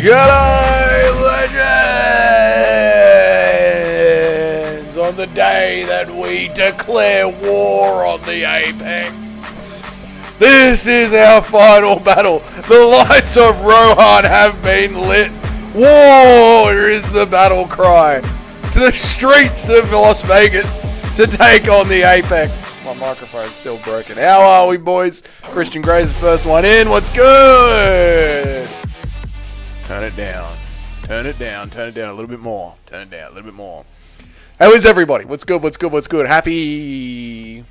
G'day, legends! On the day that we declare war on the Apex, this is our final battle. The lights of Rohan have been lit. War is the battle cry to the streets of Las Vegas to take on the Apex. My microphone's still broken. How are we, boys? Christian Gray's the first one in. What's good? Turn it down. Turn it down. Turn it down a little bit more. Turn it down a little bit more. How is everybody? What's good? What's good? What's good? Happy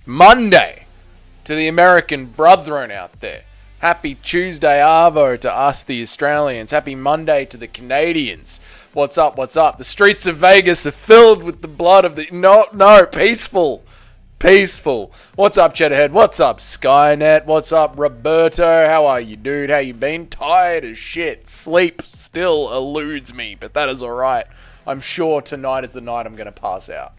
Monday to the American brethren out there. Happy Tuesday Arvo to us, the Australians. Happy Monday to the Canadians. What's up? What's up? The streets of Vegas are filled with the blood of the... No, peaceful. Peaceful. What's up, Cheddarhead? What's up, Skynet? What's up, Roberto? How are you, dude? How you been? Tired as shit. Sleep still eludes me, but that is alright. I'm sure tonight is the night I'm going to pass out.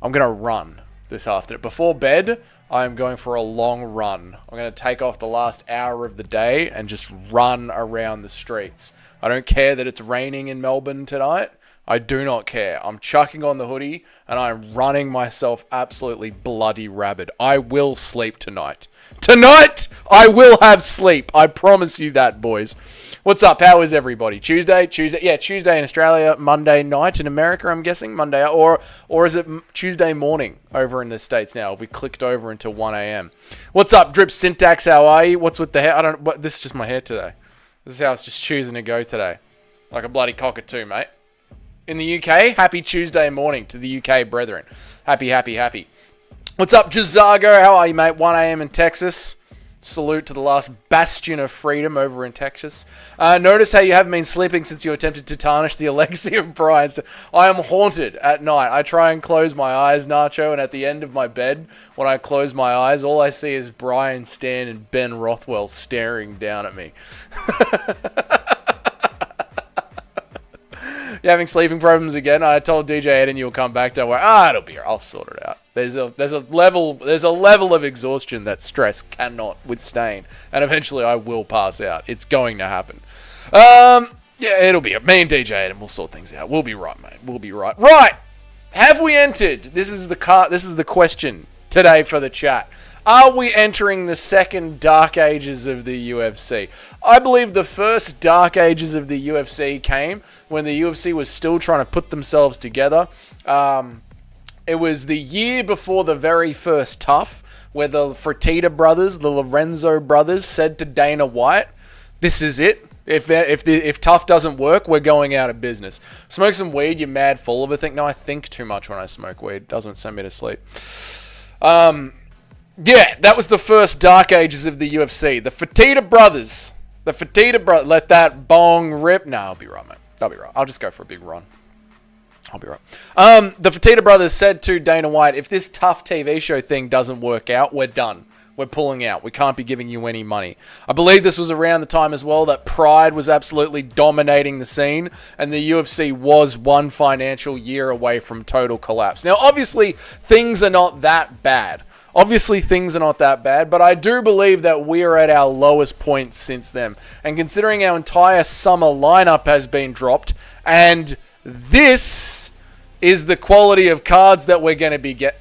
I'm going to run this afternoon. Before bed, I am going for a long run. I'm going to take off the last hour of the day and just run around the streets. I don't care that it's raining in Melbourne tonight. I do not care. I'm chucking on the hoodie and I'm running myself absolutely bloody rabid. I will sleep tonight. Tonight, I will have sleep. I promise you that, boys. What's up? How is everybody? Tuesday? Yeah, Tuesday in Australia, Monday night in America, I'm guessing. Monday, or is it Tuesday morning over in the States now? We clicked over until 1 a.m. What's up, Drip Syntax? How are you? What's with the hair? This is just my hair today. This is how it's just choosing to go today. Like a bloody cockatoo, mate. In the UK, happy Tuesday morning to the UK brethren. Happy. What's up, Jazago? How are you, mate? 1 a.m. in Texas. Salute to the last bastion of freedom over in Texas. Notice how you haven't been sleeping since you attempted to tarnish the legacy of Brian. I am haunted at night. I try and close my eyes, Nacho, and at the end of my bed, when I close my eyes, all I see is Brian Stan and Ben Rothwell staring down at me. You having sleeping problems again? I told DJ Eden you'll come back. Don't worry. It'll be here. I'll sort it out. There's a level of exhaustion that stress cannot withstand, and eventually I will pass out. It's going to happen. Yeah, it'll be me and DJ Eden. We'll sort things out. We'll be right, mate. We'll be right. Right. Have we entered? This is the question today for the chat. Are we entering the second Dark Ages of the UFC? I believe the first Dark Ages of the UFC came when the UFC was still trying to put themselves together. It was the year before the very first Tough, where the Fertitta brothers, the Lorenzo brothers, said to Dana White, "This is it. If Tough doesn't work, we're going out of business. Smoke some weed, you're mad full of it." I think too much when I smoke weed. It doesn't send me to sleep. Yeah, that was the first Dark Ages of the UFC. The Fertitta brothers. Let that bong rip. No, I'll be right, mate. I'll be right. I'll just go for a big run. I'll be right. The Fertitta brothers said to Dana White, if this Tough TV show thing doesn't work out, we're done. We're pulling out. We can't be giving you any money. I believe this was around the time as well that Pride was absolutely dominating the scene, and the UFC was one financial year away from total collapse. Now, obviously, things are not that bad. But I do believe that we are at our lowest point since then. And considering our entire summer lineup has been dropped, and this is the quality of cards that we're going to be getting.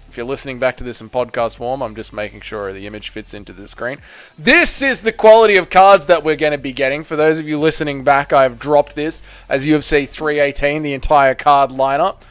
If you're listening back to this in podcast form, I'm just making sure the image fits into the screen. This is the quality of cards that we're going to be getting. For those of you listening back, I've dropped this as UFC 318, the entire card lineup.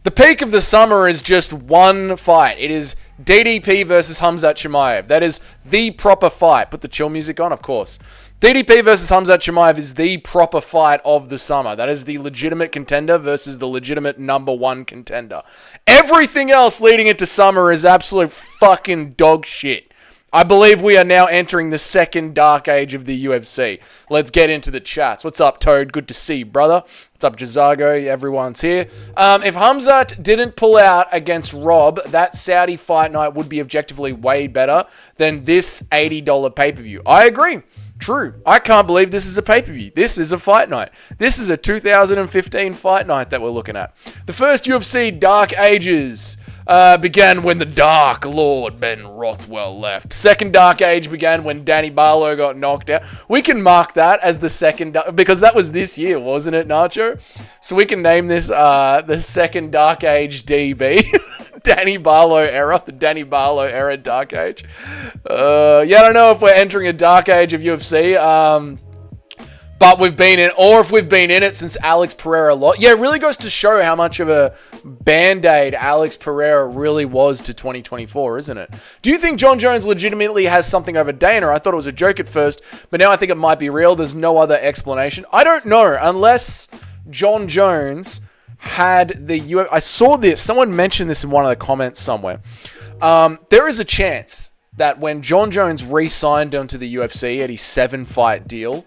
The peak of the summer is just one fight. It is DDP versus Hamzat Chimaev. That is the proper fight. Put the chill music on, of course. DDP versus Hamzat Chimaev is the proper fight of the summer. That is the legitimate contender versus the legitimate number one contender. Everything else leading into summer is absolute fucking dog shit. I believe we are now entering the second Dark Age of the UFC. Let's get into the chats. What's up, Toad? Good to see you, brother. What's up, Jazago? Everyone's here. If Hamzat didn't pull out against Rob, that Saudi fight night would be objectively way better than this $80 pay-per-view. I agree. True. I can't believe this is a pay-per-view. This is a fight night. This is a 2015 fight night that we're looking at. The first UFC Dark Ages. began when the Dark Lord Ben Rothwell left. Second Dark Age began when Danny Barlow got knocked out. We can mark that as the second, because that was this year, wasn't it, Nacho? So we can name this the second Dark Age DB. Danny Barlow era, the Danny Barlow era Dark Age. I don't know if we're entering a Dark Age of UFC. But we've been in, or if we've been in it since Alex Pereira lost. Yeah, it really goes to show how much of a band-aid Alex Pereira really was to 2024, isn't it? Do you think Jon Jones legitimately has something over Dana? I thought it was a joke at first, but now I think it might be real. There's no other explanation. I don't know, unless Jon Jones had the UFC. I saw this. Someone mentioned this in one of the comments somewhere. There is a chance that when Jon Jones re-signed onto the UFC at his 7-fight deal,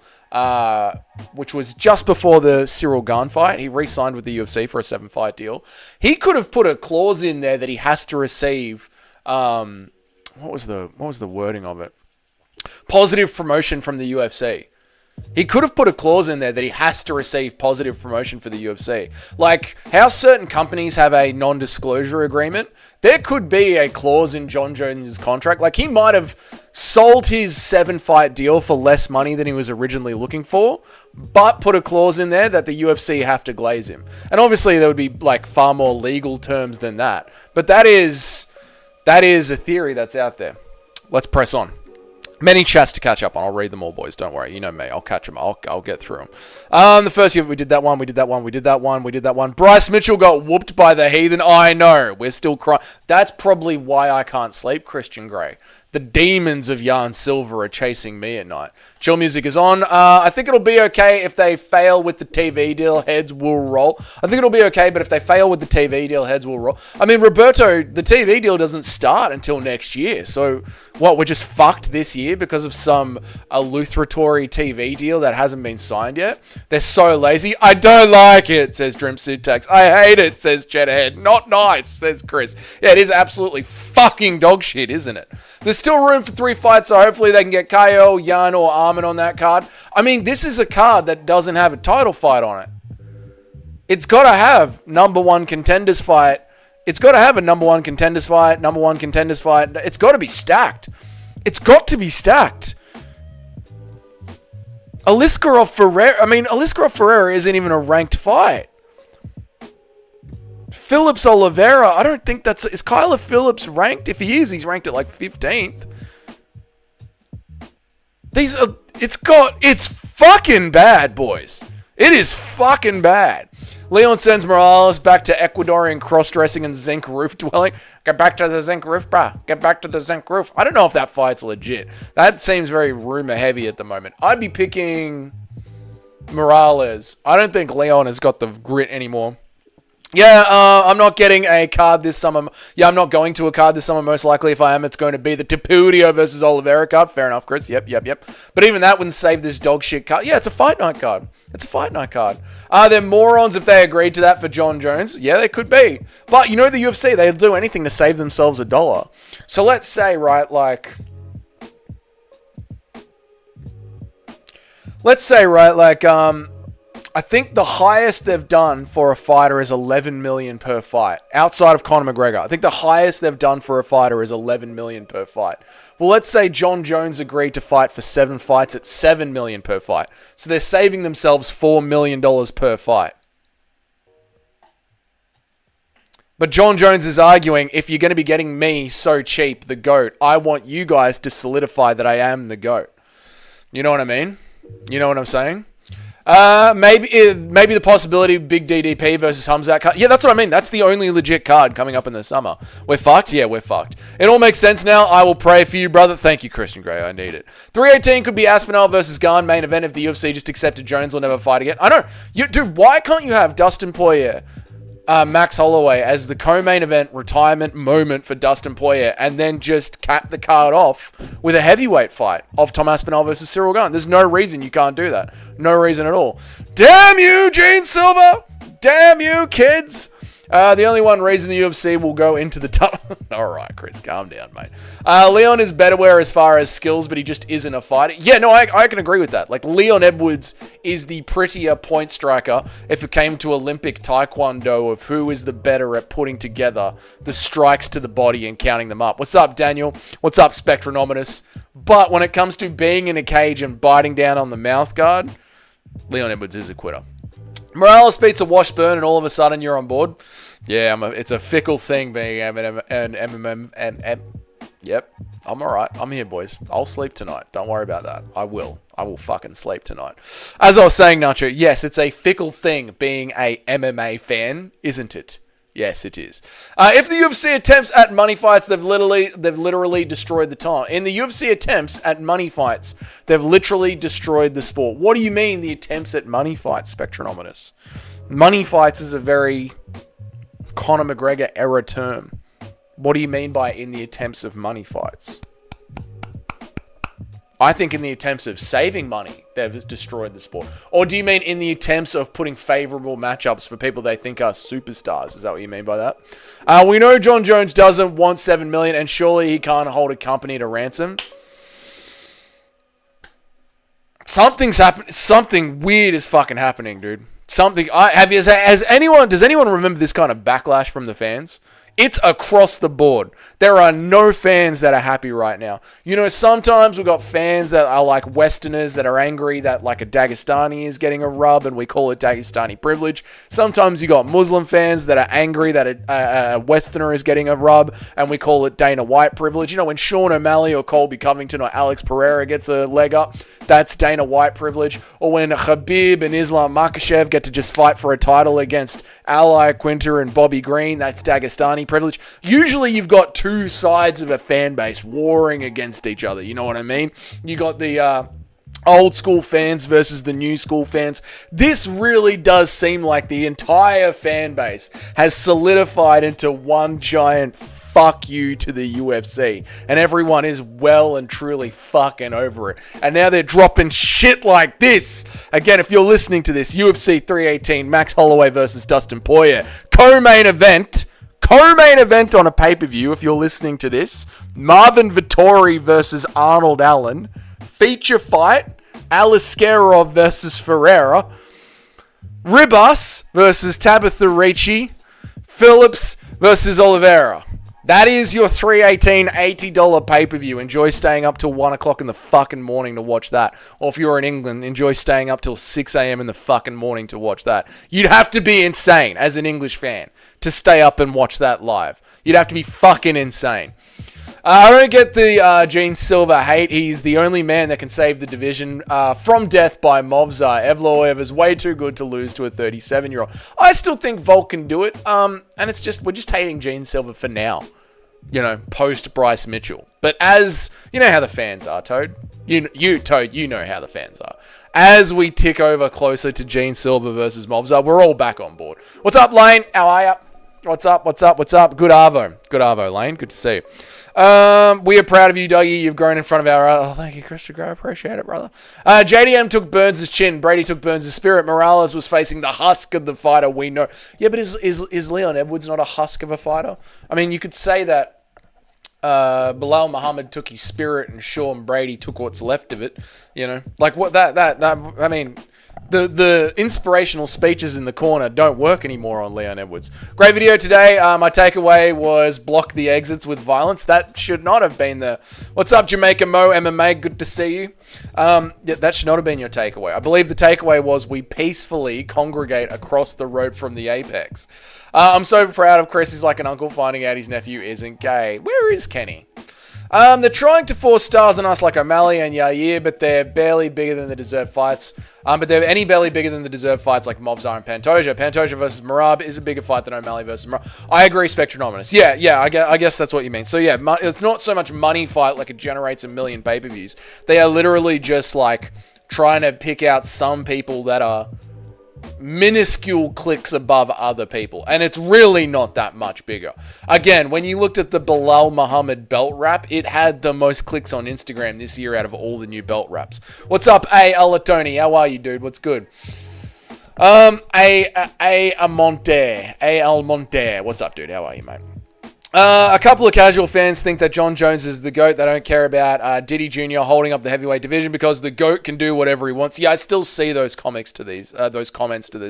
which was just before the Cyril Gane fight. He re-signed with the UFC for a 7-fight deal. He could have put a clause in there that he has to receive, what was the wording of it? Positive promotion from the UFC. He could have put a clause in there that he has to receive positive promotion for the UFC. Like how certain companies have a non-disclosure agreement, there could be a clause in Jon Jones' contract. Like he might have sold his 7-fight deal for less money than he was originally looking for, but put a clause in there that the UFC have to glaze him. And obviously there would be like far more legal terms than that. But that is a theory that's out there. Let's press on. Many chats to catch up on. I'll read them all, boys. Don't worry. You know me. I'll catch them. I'll get through them. The first year, we did that one. We did that one. Bryce Mitchell got whooped by the Heathen. I know. We're still crying. That's probably why I can't sleep, Christian Grey. The demons of Jan Silver are chasing me at night. Chill music is on. I think it'll be okay if they fail with the TV deal. Heads will roll. I think it'll be okay, but if they fail with the TV deal, heads will roll. I mean, Roberto, the TV deal doesn't start until next year. So, what, we're just fucked this year because of some allitheratory TV deal that hasn't been signed yet? They're so lazy. I don't like it, says Dream Syntax. I hate it, says Cheddarhead. Not nice, says Chris. Yeah, it is absolutely fucking dog shit, isn't it? There's still room for 3 fights, so hopefully they can get KO, Jan, or Armin on that card. I mean, this is a card that doesn't have a title fight on it. It's got to have number one contenders fight. It's got to have a number one contenders fight, number one contenders fight. It's got to be stacked. It's got to be stacked. Aliskerov Ferreira isn't even a ranked fight. Phillips Oliveira, I don't think that's... Is Kyler Phillips ranked? If he is, he's ranked at like 15th. It's fucking bad, boys. It is fucking bad. Leon sends Morales back to Ecuadorian cross-dressing and zinc roof dwelling. Get back to the zinc roof, brah. Get back to the zinc roof. I don't know if that fight's legit. That seems very rumor heavy at the moment. I'd be picking Morales. I don't think Leon has got the grit anymore. Yeah, I'm not getting a card this summer. Yeah, I'm not going to a card this summer. Most likely, if I am, it's going to be the Tapudio versus Oliveira card. Fair enough, Chris. Yep. But even that wouldn't save this dog shit card. Yeah, it's a fight night card. Are there morons if they agreed to that for Jon Jones? Yeah, they could be. But, you know, the UFC, they'll do anything to save themselves $1. So let's say, right, I think the highest they've done for a fighter is 11 million per fight, outside of Conor McGregor. I think the highest they've done for a fighter is 11 million per fight. Well, let's say Jon Jones agreed to fight for 7 fights at 7 million per fight. So they're saving themselves $4 million per fight. But Jon Jones is arguing, if you're going to be getting me so cheap, the GOAT, I want you guys to solidify that I am the GOAT. You know what I mean? You know what I'm saying? Maybe the possibility of Big DDP versus Hamzat card. Yeah, that's what I mean. That's the only legit card coming up in the summer. We're fucked? Yeah, we're fucked. It all makes sense now. I will pray for you, brother. Thank you, Christian Grey. I need it. 318 could be Aspinall versus Gane main event if the UFC just accepted Jones will never fight again. I know. Dude, why can't you have Dustin Poirier, Max Holloway as the co-main event retirement moment for Dustin Poirier and then just cap the card off with a heavyweight fight of Tom Aspinall versus Cyril Gane? There's no reason you can't do that. No reason at all. Damn you, Gene Silver! Damn you, kids! The only one reason the UFC will go into the tunnel. All right, Chris, calm down, mate. Leon is betterware as far as skills, but he just isn't a fighter. Yeah, no, I can agree with that. Like, Leon Edwards is the prettier point striker if it came to Olympic Taekwondo of who is the better at putting together the strikes to the body and counting them up. What's up, Daniel? What's up, Spectronominus? But when it comes to being in a cage and biting down on the mouth guard, Leon Edwards is a quitter. Morales beats a Washburn and all of a sudden you're on board. Yeah, it's a fickle thing being an MMA. Yep, I'm alright. I'm here, boys. I'll sleep tonight. Don't worry about that. I will fucking sleep tonight. As I was saying, Nacho, yes, it's a fickle thing being a MMA fan, isn't it? Yes, it is. If the UFC attempts at money fights, they've literally destroyed the time. In the UFC attempts at money fights, they've literally destroyed the sport. What do you mean the attempts at money fights, Spectronominus? Money fights is a very Conor McGregor era term. What do you mean by in the attempts of money fights? I think in the attempts of saving money, they've destroyed the sport. Or do you mean in the attempts of putting favorable matchups for people they think are superstars? Is that what you mean by that? We know Jon Jones doesn't want $7 million, and surely he can't hold a company to ransom. Something's happened. Something weird is fucking happening, dude. Does anyone remember this kind of backlash from the fans? It's across the board. There are no fans that are happy right now. You know, sometimes we've got fans that are like Westerners that are angry that like a Dagestani is getting a rub and we call it Dagistani Privilege. Sometimes you got Muslim fans that are angry that a Westerner is getting a rub and we call it Dana White Privilege. You know, when Sean O'Malley or Colby Covington or Alex Pereira gets a leg up, that's Dana White Privilege. Or when Khabib and Islam Makhachev get to just fight for a title against Ally Quinter and Bobby Green, that's Dagestani Privilege. Usually you've got two sides of a fan base warring against each other. You know what I mean? You got the old school fans versus the new school fans. This really does seem like the entire fan base has solidified into one giant fuck you to the UFC. And everyone is well and truly fucking over it. And now they're dropping shit like this. Again, if you're listening to this, UFC 318, Max Holloway versus Dustin Poirier. Co-main event on a pay-per-view, if you're listening to this. Marvin Vettori versus Arnold Allen. Feature fight, Aliskerov versus Pereira. Ribas versus Tabitha Ricci. Phillips versus Oliveira. That is your 318 $80 pay-per-view. Enjoy staying up till 1 o'clock in the fucking morning to watch that. Or if you're in England, enjoy staying up till 6 a.m. in the fucking morning to watch that. You'd have to be insane as an English fan to stay up and watch that live. You'd have to be fucking insane. I don't get the Gene Silva hate. He's the only man that can save the division from death by Movzar. Evloev is way too good to lose to a 37-year-old. I still think Volk can do it. And it's just, we're just hating Gene Silva for now. You know, post Bryce Mitchell. But as, you know how the fans are, Toad. Toad, you know how the fans are. As we tick over closer to Gene Silva versus Movzar, we're all back on board. What's up, Lane? How are ya? What's up? Good Arvo, Lane. Good to see you. We are proud of you, Dougie. You've grown in front of our... Oh, thank you, Christopher. I appreciate it, brother. JDM took Burns' chin. Brady took Burns' spirit. Morales was facing the husk of the fighter we know. Yeah, but is Leon Edwards not a husk of a fighter? I mean, you could say that Bilal Muhammad took his spirit and Sean Brady took what's left of it. You know? Like, what that I mean... The inspirational speeches in the corner don't work anymore on Leon Edwards. Great video today. My takeaway was block the exits with violence. That should not have been the... What's up, Jamaica Mo MMA? Good to see you. Yeah, that should not have been your takeaway. I believe the takeaway was we peacefully congregate across the road from the Apex. I'm so proud of Chris. He's like an uncle finding out his nephew isn't gay. Where is Kenny? They're trying to force stars on us like O'Malley and Yair, but they're barely bigger than the deserved fights. But they're any barely bigger than the deserved fights like Movzar and Pantoja. Pantoja versus Marab is a bigger fight than O'Malley versus Marab. I agree, Spectronominus. Yeah, I guess that's what you mean. So yeah, it's not so much money fight like it generates a million pay-per-views. They are literally just like trying to pick out some people that are minuscule clicks above other people, and it's really not that much bigger. Again, when you looked at the Bilal Muhammad belt wrap, it had the most clicks on Instagram this year out of all the new belt wraps. What's up, Alatoni? How are you, dude? What's good? A Monte. What's up, dude? How are you, mate? A couple of casual fans think that Jon Jones is the GOAT. They don't care about Diddy Jr. holding up the heavyweight division because the GOAT can do whatever he wants. Yeah, I still see those comments to this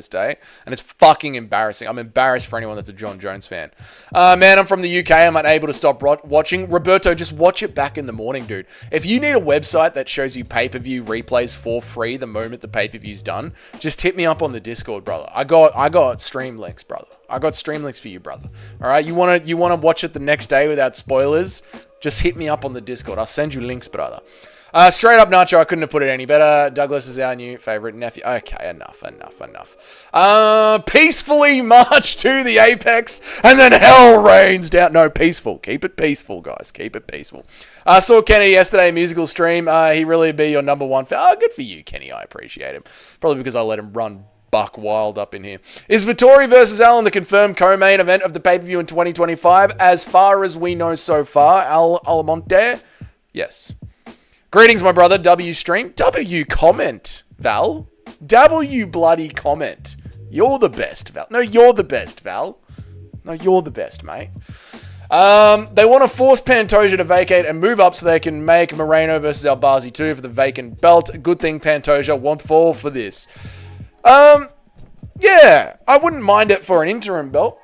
day, and it's fucking embarrassing. I'm embarrassed for anyone that's a Jon Jones fan. Man, I'm from the UK. I'm unable to stop watching. Roberto, just watch it back in the morning, dude. If you need a website that shows you pay-per-view replays for free the moment the pay-per-view's done, just hit me up on the Discord, brother. I got stream links, brother. I got stream links for you, brother. All right, you wanna watch it the next day without spoilers? Just hit me up on the Discord. I'll send you links, brother. Straight up, Nacho. I couldn't have put it any better. Douglas is our new favorite nephew. Okay, enough. Peacefully march to the apex, and then hell rains down. No, peaceful. Keep it peaceful, guys. Keep it peaceful. I saw Kenny yesterday, musical stream. He really be your number one fan. Oh, good for you, Kenny. I appreciate him. Probably because I let him run buck wild up in here. Is Vettori versus Allen the confirmed co-main event of the pay-per-view in 2025? As far as we know so far, Almonte? Yes. Greetings, my brother. W stream. W comment, Val. W bloody comment. You're the best, Val. No, you're the best, Val. No, you're the best, mate. They want to force Pantoja to vacate and move up so they can make Moreno versus Albazi 2 for the vacant belt. Good thing Pantoja won't fall for this. Yeah, I wouldn't mind it for an interim belt.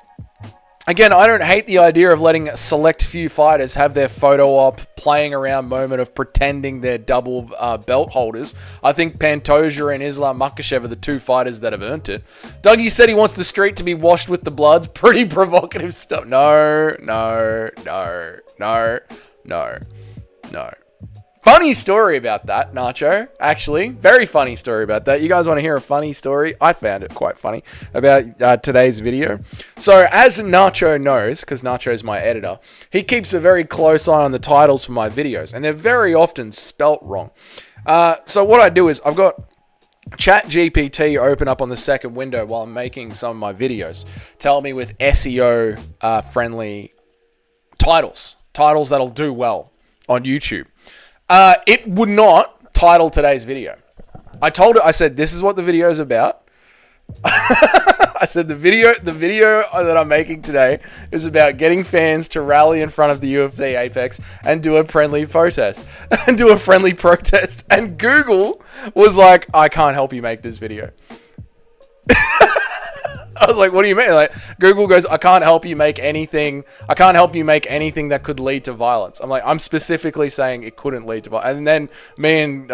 Again, I don't hate the idea of letting a select few fighters have their photo op, playing around moment of pretending they're double belt holders. I think Pantoja and Islam Makhachev are the two fighters that have earned it. Dougie said he wants the street to be washed with the bloods. Pretty provocative stuff. No. Funny story about that, Nacho. Actually, very funny story about that. You guys want to hear a funny story? I found it quite funny about today's video. So, as Nacho knows, because Nacho's my editor, he keeps a very close eye on the titles for my videos, and they're very often spelt wrong. So what I do is I've got ChatGPT open up on the second window while I'm making some of my videos. Tell me with SEO friendly titles that'll do well on YouTube. It would not title today's video. I told it, I said, this is what the video is about. I said, the video that I'm making today is about getting fans to rally in front of the UFC Apex and do a friendly protest. And Google was like, I can't help you make this video. I was like, what do you mean? Like, Google goes, I can't help you make anything that could lead to violence. I'm like, I'm specifically saying it couldn't lead to violence. And then me and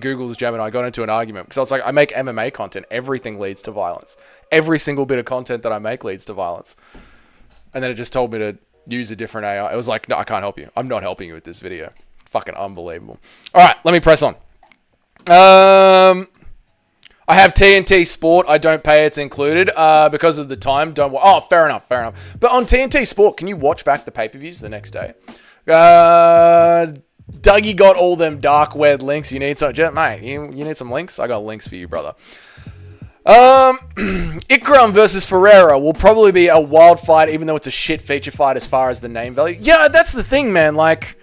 Google's Gemini got into an argument because I was like, I make MMA content. Everything leads to violence. Every single bit of content that I make leads to violence. And then it just told me to use a different AI. It was like, no, I can't help you. I'm not helping you with this video. Fucking unbelievable. All right, let me press on. I have TNT Sport. I don't pay. It's included because of the time. Fair enough. But on TNT Sport, can you watch back the pay-per-views the next day? Dougie got all them dark web links. You need some, mate. You need some links. I got links for you, brother. Ikram versus Pereira will probably be a wild fight, even though it's a shit feature fight as far as the name value. Yeah, that's the thing, man. Like,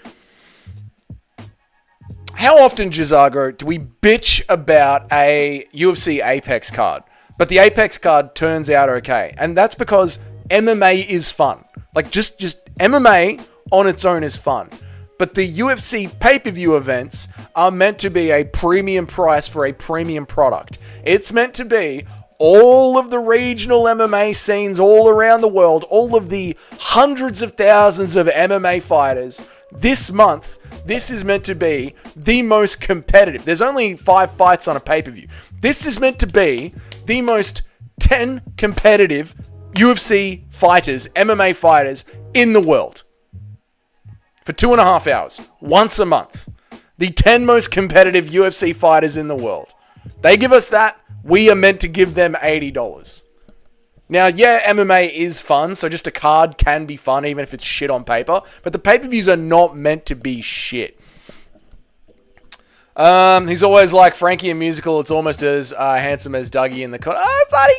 how often, Jazago, do we bitch about a UFC Apex card, but the Apex card turns out okay? And that's because MMA is fun. Like, just MMA on its own is fun. But the UFC pay-per-view events are meant to be a premium price for a premium product. It's meant to be all of the regional MMA scenes all around the world, all of the hundreds of thousands of MMA fighters this month. This is meant to be the most competitive. There's only 5 fights on a pay-per-view. This is meant to be the most 10 competitive UFC fighters, MMA fighters in the world. For 2.5 hours, once a month. The 10 most competitive UFC fighters in the world. They give us that, we are meant to give them $80. Now, yeah, MMA is fun, so just a card can be fun, even if it's shit on paper. But the pay-per-views are not meant to be shit. He's always like Frankie in musical. It's almost as handsome as Dougie in the con. Oh, buddy,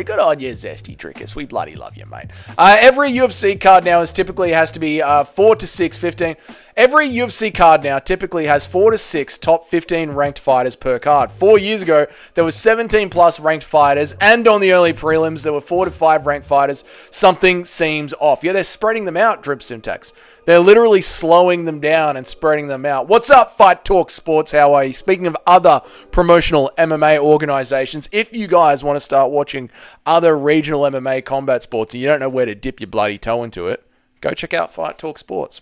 good on you, Zesty Drickers. We bloody love you, mate. Every UFC card now typically has to be 4 to 6, 15. Every UFC card now typically has 4 to 6 top 15 ranked fighters per card. 4 years ago, there was 17 plus ranked fighters, and on the early prelims, there were 4 to 5 ranked fighters. Something seems off. Yeah, they're spreading them out, Drip Syntax. They're literally slowing them down and spreading them out. What's up, Fight Talk Sports? How are you? Speaking of other promotional MMA organizations, if you guys want to start watching other regional MMA combat sports and you don't know where to dip your bloody toe into it, go check out Fight Talk Sports.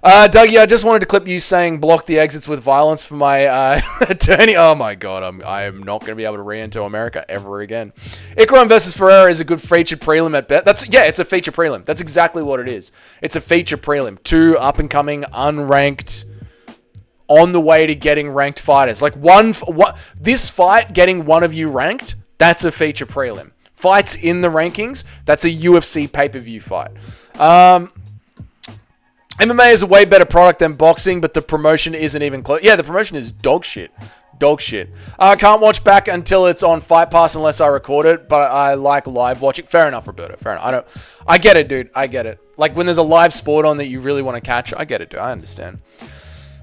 Dougie, I just wanted to clip you saying block the exits with violence for my attorney. Oh my god, I am not going to be able to re-enter America ever again. Ikram versus Pereira is a good feature prelim at bet. It's a feature prelim. That's exactly what it is. It's a feature prelim. 2 up-and-coming, unranked, on the way to getting ranked fighters. Like this fight, getting one of you ranked, that's a feature prelim. Fights in the rankings, that's a UFC pay-per-view fight. MMA is a way better product than boxing, but the promotion isn't even close. Yeah, the promotion is dog shit. Dog shit. I can't watch back until it's on Fight Pass unless I record it, but I like live watching. Fair enough, Roberto. Fair enough. I get it, dude. I get it. Like when there's a live sport on that you really want to catch, I get it, dude. I understand.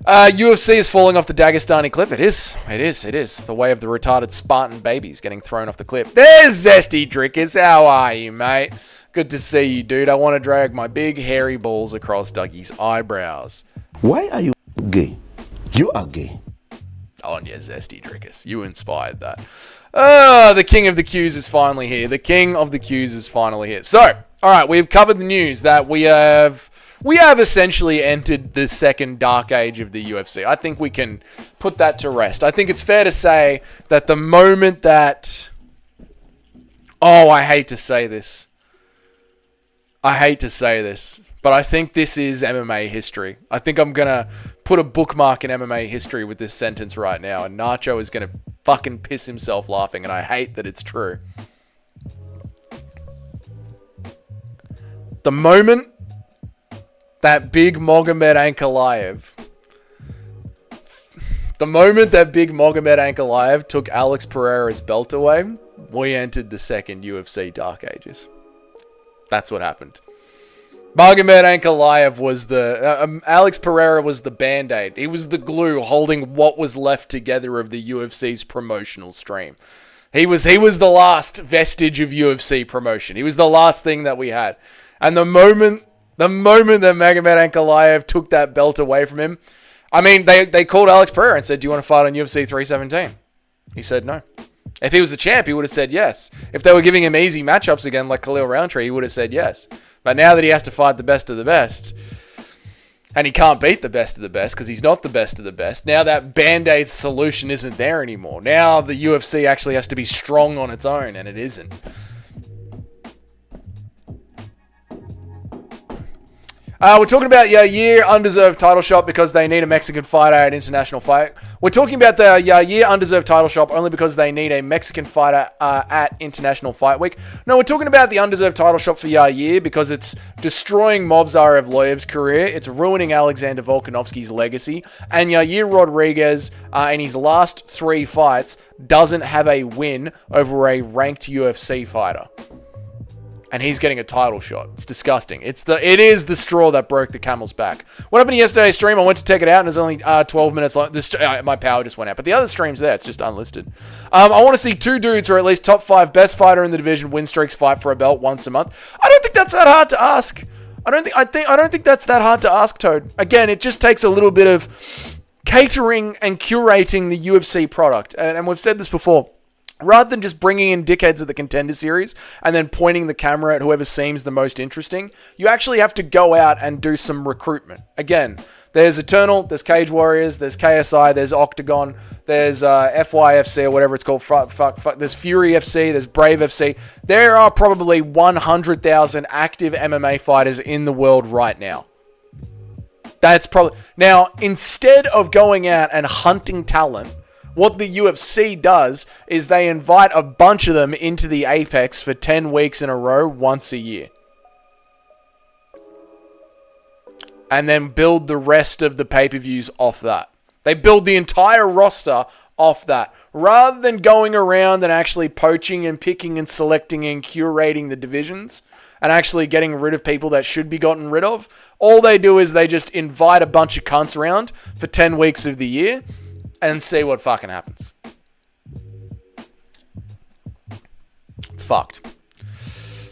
UFC is falling off the Dagistani cliff. It is. The way of the retarded Spartan babies getting thrown off the cliff. There's Zesty Drickers. How are you, mate? Good to see you, dude. I want to drag my big hairy balls across Dougie's eyebrows. Why are you gay? You are gay. Oh, yeah, Zesty Drickers. You inspired that. The king of the queues is finally here. The king of the queues is finally here. So, all right, we've covered the news that we have essentially entered the second dark age of the UFC. I think we can put that to rest. I think it's fair to say that the moment that... Oh, I hate to say this, but I think this is MMA history. I think I'm going to put a bookmark in MMA history with this sentence right now, and Nacho is going to fucking piss himself laughing, and I hate that it's true. The moment that Big Magomed Ankalaev took Alex Pereira's belt away, we entered the second UFC Dark Ages. That's what happened. Magomed Ankalaev was Alex Pereira was the band-aid. He was the glue holding what was left together of the UFC's promotional stream. He was the last vestige of UFC promotion. He was the last thing that we had. And the moment that Magomed Ankalaev took that belt away from him, I mean, they called Alex Pereira and said, "Do you want to fight on UFC 317?" He said no. If he was the champ, he would have said yes. If they were giving him easy matchups again, like Khalil Roundtree, he would have said yes. But now that he has to fight the best of the best, and he can't beat the best of the best because he's not the best of the best, now that Band-Aid solution isn't there anymore. Now the UFC actually has to be strong on its own, and it isn't. We're talking about Yair undeserved title shot because they need a Mexican fighter at international fight. We're talking about the Yair undeserved title shot only because they need a Mexican fighter at International Fight Week. No, we're talking about the undeserved title shot for Yair because it's destroying Movsar Evloev's career. It's ruining Alexander Volkanovski's legacy. And Yair Rodriguez, in his last 3 fights, doesn't have a win over a ranked UFC fighter. And he's getting a title shot. It's disgusting. It is the straw that broke the camel's back. What happened to yesterday's stream? I went to check it out, and it's only 12 minutes long. My power just went out. But the other stream's there. It's just unlisted. I want to see 2 dudes who are at least top 5 best fighter in the division win streaks fight for a belt once a month. I don't think that's that hard to ask. I don't think that's that hard to ask, Toad. Again, it just takes a little bit of catering and curating the UFC product. And we've said this before. Rather than just bringing in dickheads of the Contender Series and then pointing the camera at whoever seems the most interesting, you actually have to go out and do some recruitment. Again, there's Eternal, there's Cage Warriors, there's KSI, there's Octagon, there's FYFC or whatever it's called, there's Fury FC, there's Brave FC. There are probably 100,000 active MMA fighters in the world right now. That's probably... Now, instead of going out and hunting talent, what the UFC does is they invite a bunch of them into the Apex for 10 weeks in a row once a year. And then build the rest of the pay-per-views off that. They build the entire roster off that. Rather than going around and actually poaching and picking and selecting and curating the divisions and actually getting rid of people that should be gotten rid of, all they do is they just invite a bunch of cunts around for 10 weeks of the year and see what fucking happens. It's fucked.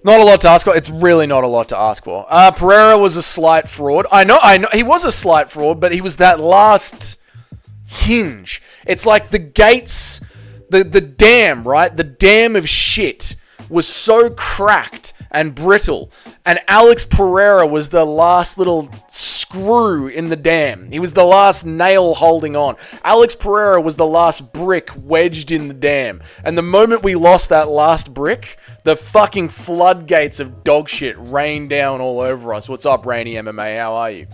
Not a lot to ask for. It's really not a lot to ask for. Pereira was a slight fraud. I know. He was a slight fraud, but he was that last hinge. It's like the gates, the dam, right? The dam of shit was so cracked and brittle, and Alex Pereira was the last little screw in the dam. He was the last nail holding on. Alex Pereira was the last brick wedged in the dam. And the moment we lost that last brick, the fucking floodgates of dog shit rained down all over us. What's up, Rainy MMA? How are you?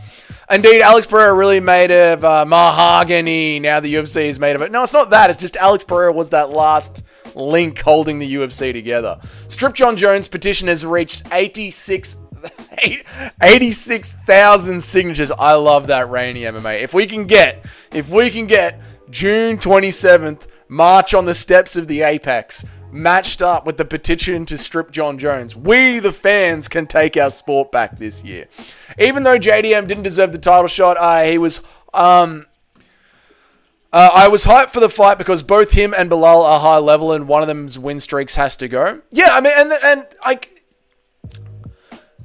Indeed, Alex Pereira really made of mahogany. Now the UFC is made of it. No, it's not that. It's just Alex Pereira was that last link holding the UFC together. Strip Jon Jones Petition has reached 86,000 signatures. I love that, Rainy MMA. If we can get June 27th, march on the steps of the Apex, matched up with the petition to strip Jon Jones, we, the fans, can take our sport back this year. Even though JDM didn't deserve the title shot, I was hyped for the fight because both him and Bilal are high level and one of them's win streaks has to go. Yeah, I mean, and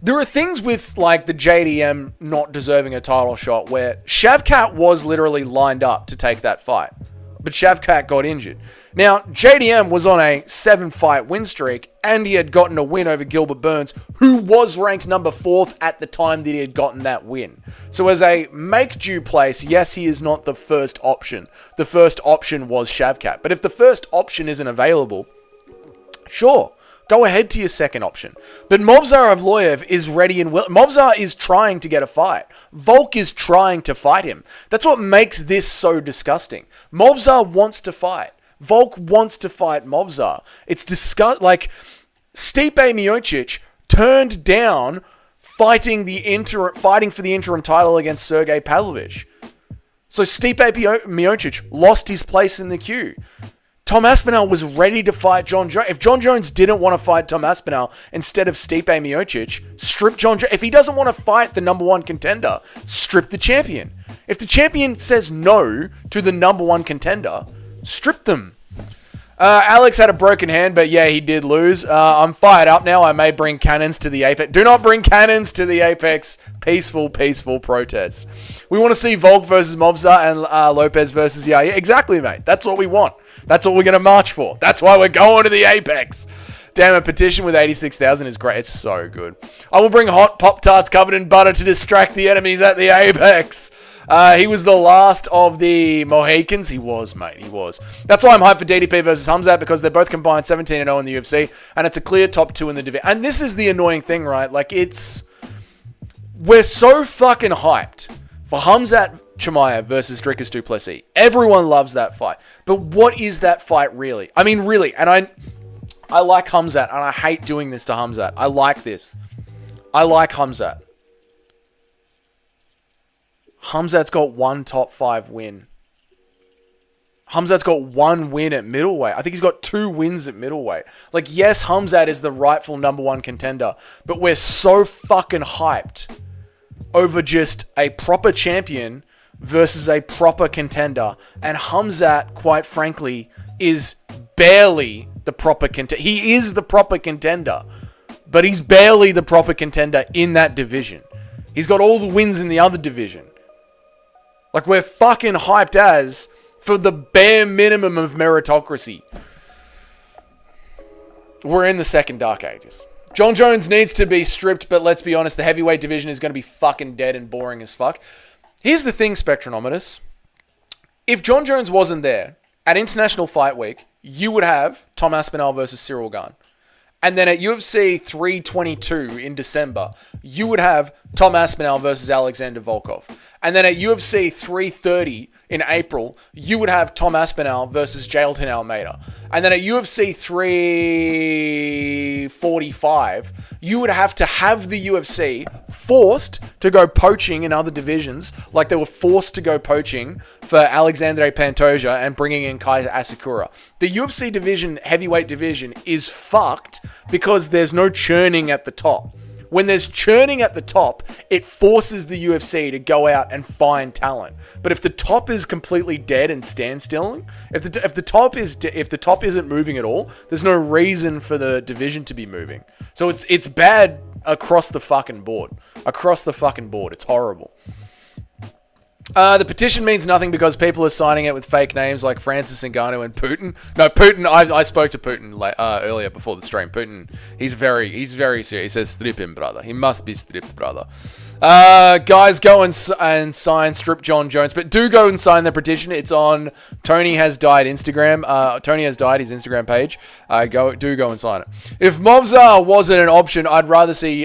there are things with like the JDM not deserving a title shot where Shavkat was literally lined up to take that fight, but Shavkat got injured. Now, JDM was on a 7-fight win streak, and he had gotten a win over Gilbert Burns, who was ranked number 4th at the time that he had gotten that win. So as a make-due place, yes, he is not the first option. The first option was Shavkat. But if the first option isn't available, sure, go ahead to your second option. But Movsar Evloev is ready and will. Movsar is trying to get a fight. Volk is trying to fight him. That's what makes this so disgusting. Movsar wants to fight. Volk wants to fight Movsar. It's like Stipe Miocic turned down fighting for the interim title against Sergey Pavlovich. So Stipe Miocic lost his place in the queue. Tom Aspinall was ready to fight Jon Jones. If Jon Jones didn't want to fight Tom Aspinall instead of Stipe Miocic, strip Jon Jones. If he doesn't want to fight the number 1 contender, strip the champion. If the champion says no to the number 1 contender, strip them. Alex had a broken hand, but yeah, he did lose. I'm fired up now. I may bring cannons to the Apex. Do not bring cannons to the Apex. Peaceful protest. We want to see Volk versus Movsar and Lopez versus Yaya. Exactly, mate. That's what we want. That's what we're going to march for. That's why we're going to the Apex. Damn, a petition with 86,000 is great. It's so good. I will bring hot Pop-Tarts covered in butter to distract the enemies at the Apex. He was the last of the Mohicans. He was, mate. He was. That's why I'm hyped for DDP versus Hamzat, because they're both combined 17-0 in the UFC, and it's a clear top 2 in the division. And this is the annoying thing, right? Like, we're so fucking hyped for Hamzat Chimaev versus Dricus du Plessis. Everyone loves that fight. But what is that fight really? I mean, really. And I like Hamzat, and I hate doing this to Hamzat. I like this. I like Hamzat. Hamzat's got 1 top 5 win. Hamzat's got 1 win at middleweight. I think he's got 2 wins at middleweight. Like, yes, Hamzat is the rightful number 1 contender, but we're so fucking hyped over just a proper champion versus a proper contender. And Hamzat, quite frankly, is barely the proper contender. He is the proper contender, but he's barely the proper contender in that division. He's got all the wins in the other division. Like, we're fucking hyped as for the bare minimum of meritocracy. We're in the second Dark Ages. Jon Jones needs to be stripped, but let's be honest, the heavyweight division is going to be fucking dead and boring as fuck. Here's the thing, Spectronometers. If Jon Jones wasn't there, at International Fight Week, you would have Tom Aspinall versus Cyril Gane. And then at UFC 322 in December, you would have Tom Aspinall versus Alexander Volkov. And then at UFC 330 in April, you would have Tom Aspinall versus Jailton Almeida. And then at UFC 345, you would have to have the UFC forced to go poaching in other divisions, like they were forced to go poaching for Alexandre Pantoja and bringing in Kai Asakura. The UFC division, heavyweight division, is fucked because there's no churning at the top. When there's churning at the top, it forces the UFC to go out and find talent. But if the top is completely dead and standstilling, if the top isn't moving at all, there's no reason for the division to be moving. So it's bad across the fucking board. Across the fucking board, it's horrible. The petition means nothing because people are signing it with fake names like Francis Ngannou and Putin. No, Putin. I spoke to Putin earlier before the stream. Putin, he's very serious. He says, "Strip him, brother. He must be stripped, brother." Guys, go and sign Strip Jon Jones, but do go and sign the petition. It's on Tony Has Died Instagram. Tony Has Died, his Instagram page. Go and sign it. If Hamzat wasn't an option, I'd rather see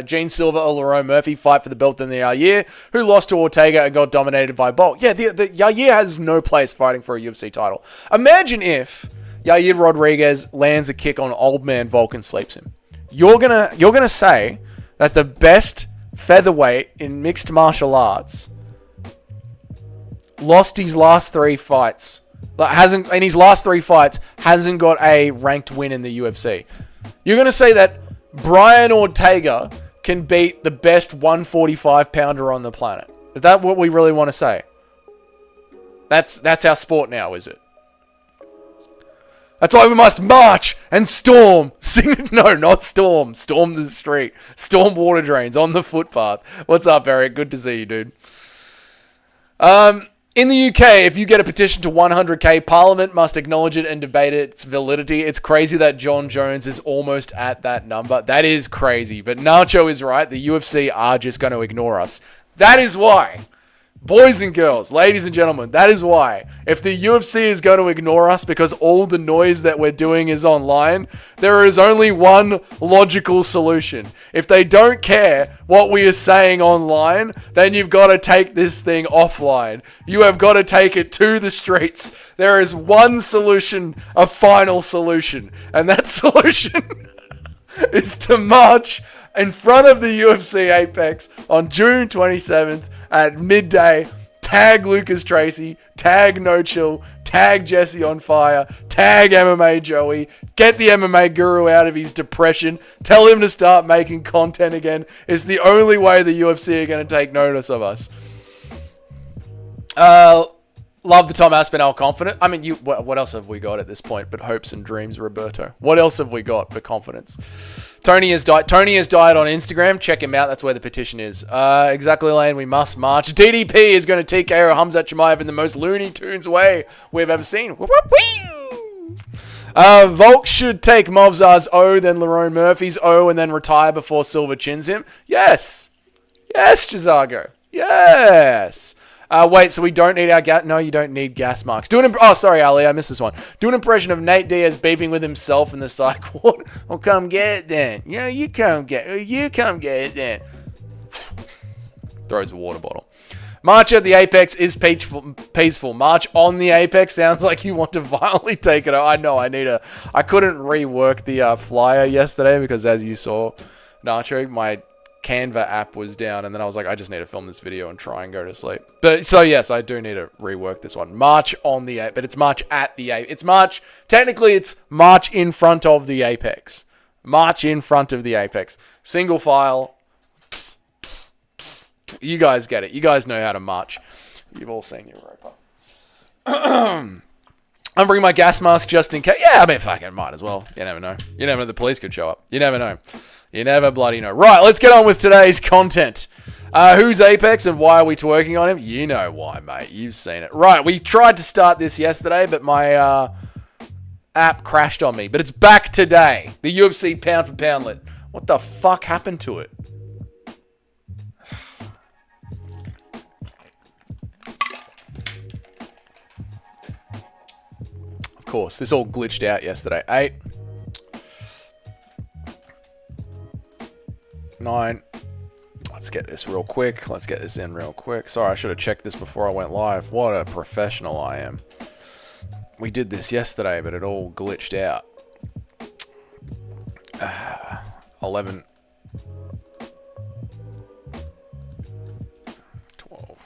Gene Silva or Lerone Murphy fight for the belt than the Yair, who lost to Ortega and got dominated by Bulk. Yeah, the Yair has no place fighting for a UFC title. Imagine if Yair Rodriguez lands a kick on old man Volk and sleeps him. You're gonna say that the best featherweight in mixed martial arts lost his last 3 fights, hasn't got a ranked win in the UFC. You're going to say that Brian Ortega can beat the best 145 pounder on the planet. Is that what we really want to say? That's our sport now, is it? That's why we must march and storm. No, not storm. Storm the street. Storm water drains on the footpath. What's up, Eric? Good to see you, dude. In the UK, if you get a petition to 100k, Parliament must acknowledge it and debate its validity. It's crazy that Jon Jones is almost at that number. That is crazy. But Nacho is right. The UFC are just going to ignore us. That is why. Boys and girls, ladies and gentlemen, that is why. If the UFC is going to ignore us because all the noise that we're doing is online, there is only one logical solution. If they don't care what we are saying online, then you've got to take this thing offline. You have got to take it to the streets. There is one solution, a final solution, and that solution is to march in front of the UFC Apex on June 27th at midday. Tag Lucas Tracy, tag No Chill, tag Jesse on Fire, tag MMA Joey, get the MMA guru out of his depression, tell him to start making content again. It's the only way the UFC are going to take notice of us. Love the Tom Aspinall confident. I mean, what else have we got at this point but hopes and dreams, Roberto? What else have we got but confidence? Tony Has Died. Tony Has Died on Instagram. Check him out. That's where the petition is. Exactly, Lane. We must march. DDP is going to TKO Hamzat Chimaev in the most Looney Tunes way we've ever seen. Volk should take Mobzar's O, then Lerone Murphy's O, and then retire before Silva chins him. Yes. Yes, Jazago. Yes. Wait, so we don't need our gas... No, you don't need gas marks. Oh, sorry, Ali, I missed this one. Do an impression of Nate Diaz beefing with himself in the psych ward. Well, come get it then. Yeah, you come get it then. Throws a water bottle. March at the Apex is peaceful. March on the Apex sounds like you want to violently take it. I know, I couldn't rework the flyer yesterday because, as you saw, Nacho, my Canva app was down, and then I was like, I just need to film this video and try and go to sleep. But so yes, I do need to rework this one. March on the Apex, but it's March at the Apex. It's March. Technically, it's March in front of the Apex. March in front of the Apex. Single file. You guys get it. You guys know how to march. You've all seen your roper. I'm bringing my gas mask just in case. Yeah, I mean, fucking might as well. You never know. You never know. The police could show up. You never know. You never bloody know. Right, let's get on with today's content. Who's Apex and why are we twerking on him? You know why, mate. You've seen it. Right, we tried to start this yesterday, but my app crashed on me. But it's back today. The UFC pound for poundlet. What the fuck happened to it? Of course, this all glitched out yesterday. 8, 9. Let's get this real quick. Let's get this in real quick. Sorry, I should have checked this before I went live. What a professional I am. We did this yesterday, but it all glitched out. 11. 12.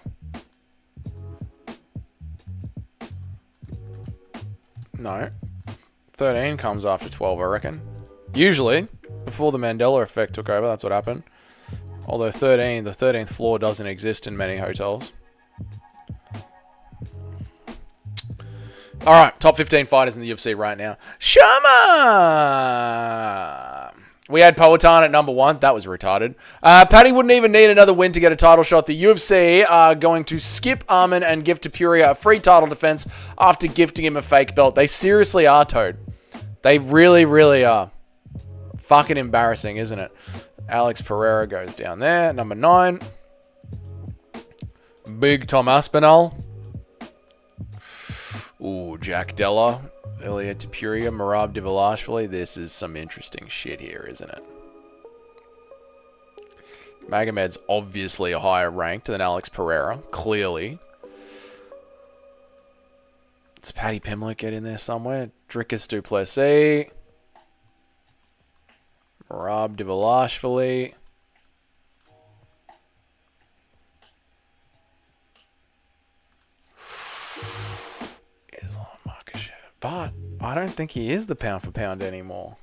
No. 13 comes after 12, I reckon. Usually, before the Mandela effect took over, that's what happened. Although the 13th floor doesn't exist in many hotels. Alright, top 15 fighters in the UFC right now. Shama! We had Poatan at number 1. That was retarded. Paddy wouldn't even need another win to get a title shot. The UFC are going to skip Armin and give Pereira a free title defense after gifting him a fake belt. They seriously are, Toad. They really, really are. Fucking embarrassing, isn't it? Alex Pereira goes down there. Number 9. Big Tom Aspinall. Ooh, Jack Della. Ilya Topuria, Merab Dvalishvili. This is some interesting shit here, isn't it? Magomed's obviously a higher ranked than Alex Pereira. Clearly. Does Paddy Pimblett get in there somewhere? Dricus du Plessis. Merab Dvalishvili. But I don't think he is the pound for pound anymore.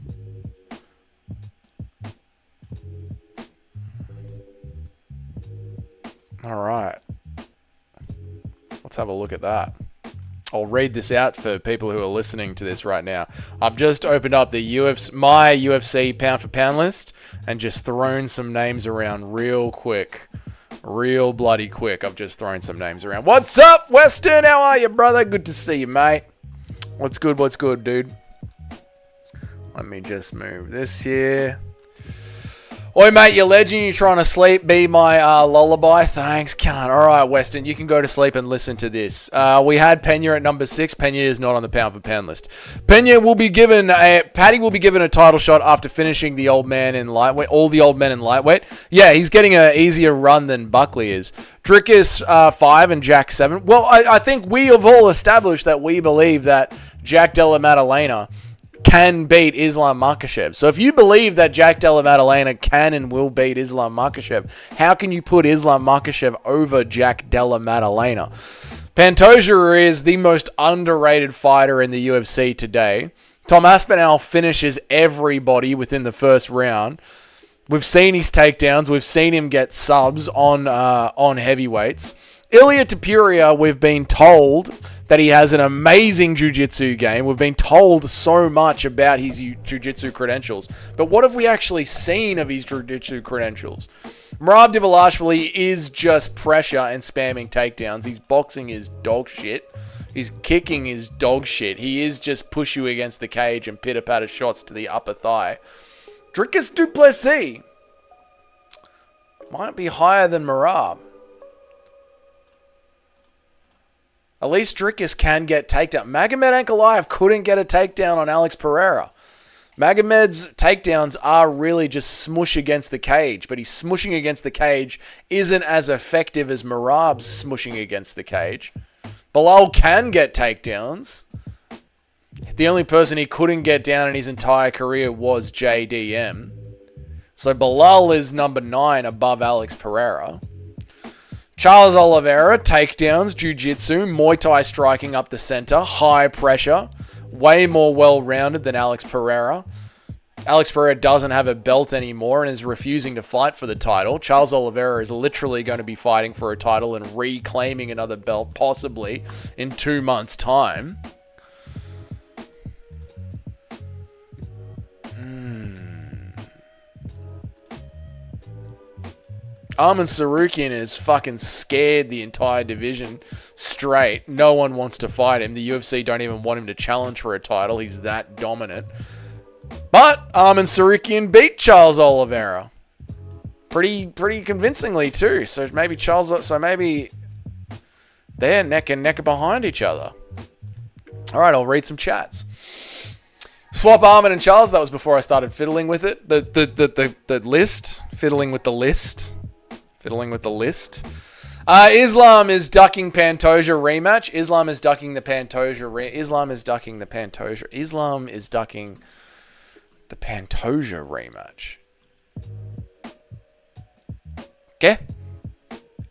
Alright. Let's have a look at that. I'll read this out for people who are listening to this right now. I've just opened up the my UFC pound for pound list and just thrown some names around real quick. Real bloody quick. I've just thrown some names around. What's up, Weston? How are you, brother? Good to see you, mate. What's good, dude? Let me just move this here. Oi, mate, you legend. You trying to sleep? Be my lullaby. Thanks, cunt. All right, Weston, you can go to sleep and listen to this. We had Pena at number 6. Pena is not on the pound for pound list. Pena will be given Paddy will be given a title shot after finishing the old man in lightweight. All the old men in lightweight. Yeah, he's getting an easier run than Buckley is. Dricus 5 and Jack 7. Well, I think we have all established that we believe that Jack Della Maddalena can beat Islam Makhachev. So if you believe that Jack Della Maddalena can and will beat Islam Makhachev, how can you put Islam Makhachev over Jack Della Maddalena? Pantoja is the most underrated fighter in the UFC today. Tom Aspinall finishes everybody within the first round. We've seen his takedowns. We've seen him get subs on heavyweights. Ilya Topuria, we've been told that he has an amazing jiu-jitsu game. We've been told so much about his jiu-jitsu credentials. But what have we actually seen of his jiu-jitsu credentials? Merab Dvalishvili is just pressure and spamming takedowns. His boxing is dog shit. His kicking is dog shit. He is just push you against the cage and pitter-patter shots to the upper thigh. Dricus du Plessis might be higher than Merab. At least Dricus can get takedown. Magomed Ankalaev couldn't get a takedown on Alex Pereira. Magomed's takedowns are really just smush against the cage, but his smushing against the cage isn't as effective as Merab's smushing against the cage. Bilal can get takedowns. The only person he couldn't get down in his entire career was JDM. So Bilal is number 9 above Alex Pereira. Charles Oliveira, takedowns, jiu-jitsu, Muay Thai striking up the center, high pressure, way more well-rounded than Alex Pereira. Alex Pereira doesn't have a belt anymore and is refusing to fight for the title. Charles Oliveira is literally going to be fighting for a title and reclaiming another belt, possibly in 2 months' time. Arman Sarukian is fucking scared the entire division straight. No one wants to fight him. The UFC don't even want him to challenge for a title. He's that dominant. But Arman Sarukian beat Charles Oliveira. Pretty convincingly too. So maybe they're neck and neck behind each other. Alright, I'll read some chats. Swap Arman and Charles. That was before I started fiddling with it. The list. Fiddling with the list. Fiddling with the list. Islam is ducking Pantoja rematch. Islam is ducking the Pantoja. Islam is ducking the Pantoja. Islam is ducking the Pantoja rematch. Okay.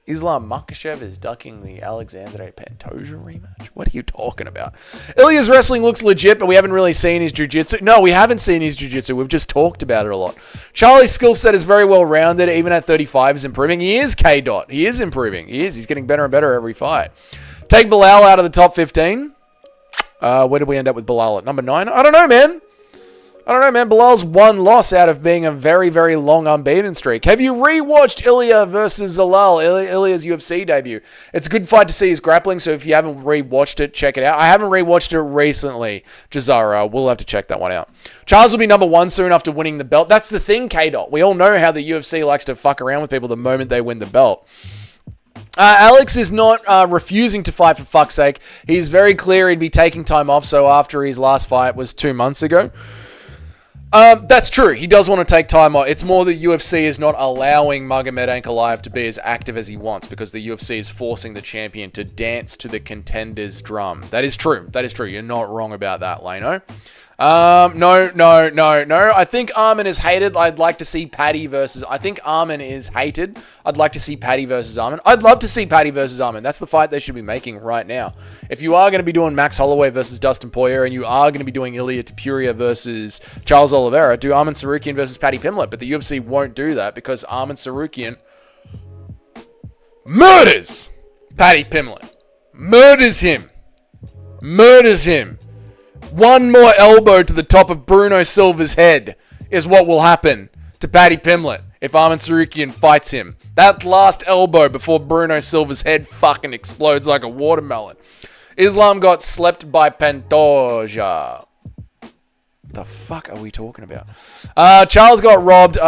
Islam Makhachev is ducking the Alexandre Pantoja rematch. What are you talking about? Ilya's wrestling looks legit, but we haven't really seen his jiu-jitsu. No, we haven't seen his jiu-jitsu. We've just talked about it a lot. Charlie's skill set is very well rounded. Even at 35, is improving. He is K-Dot. He is improving. He is. He's getting better and better every fight. Take Bilal out of the top 15. Where did we end up with Bilal at number 9? I don't know, man. Bilal's one loss out of being a very, very long unbeaten streak. Have you rewatched Ilya versus Zalal, Ilya's UFC debut? It's a good fight to see his grappling, so if you haven't rewatched it, check it out. I haven't rewatched it recently, Jazara. We'll have to check that one out. Charles will be number 1 soon after winning the belt. That's the thing, K-Dot. We all know how the UFC likes to fuck around with people the moment they win the belt. Alex is not refusing to fight for fuck's sake. He's very clear he'd be taking time off, so after his last fight was 2 months ago. That's true. He does want to take time off. It's more that UFC is not allowing Magomed Ankalaev to be as active as he wants because the UFC is forcing the champion to dance to the contender's drum. That is true. That is true. You're not wrong about that, Leno. No. I think Armin is hated. I'd like to see Paddy versus... I think Armin is hated. I'd like to see Paddy versus Armin. I'd love to see Paddy versus Armin. That's the fight they should be making right now. If you are going to be doing Max Holloway versus Dustin Poirier and you are going to be doing Ilia Topuria versus Charles Oliveira, do Armin Tsarukyan versus Paddy Pimblett. But the UFC won't do that because Armin Tsarukyan murders Paddy Pimblett. Murders him. One more elbow to the top of Bruno Silva's head is what will happen to Paddy Pimblett if Armin Tsarukyan fights him. That last elbow before Bruno Silva's head fucking explodes like a watermelon. Islam got slept by Pantoja. The fuck are we talking about? Charles got robbed,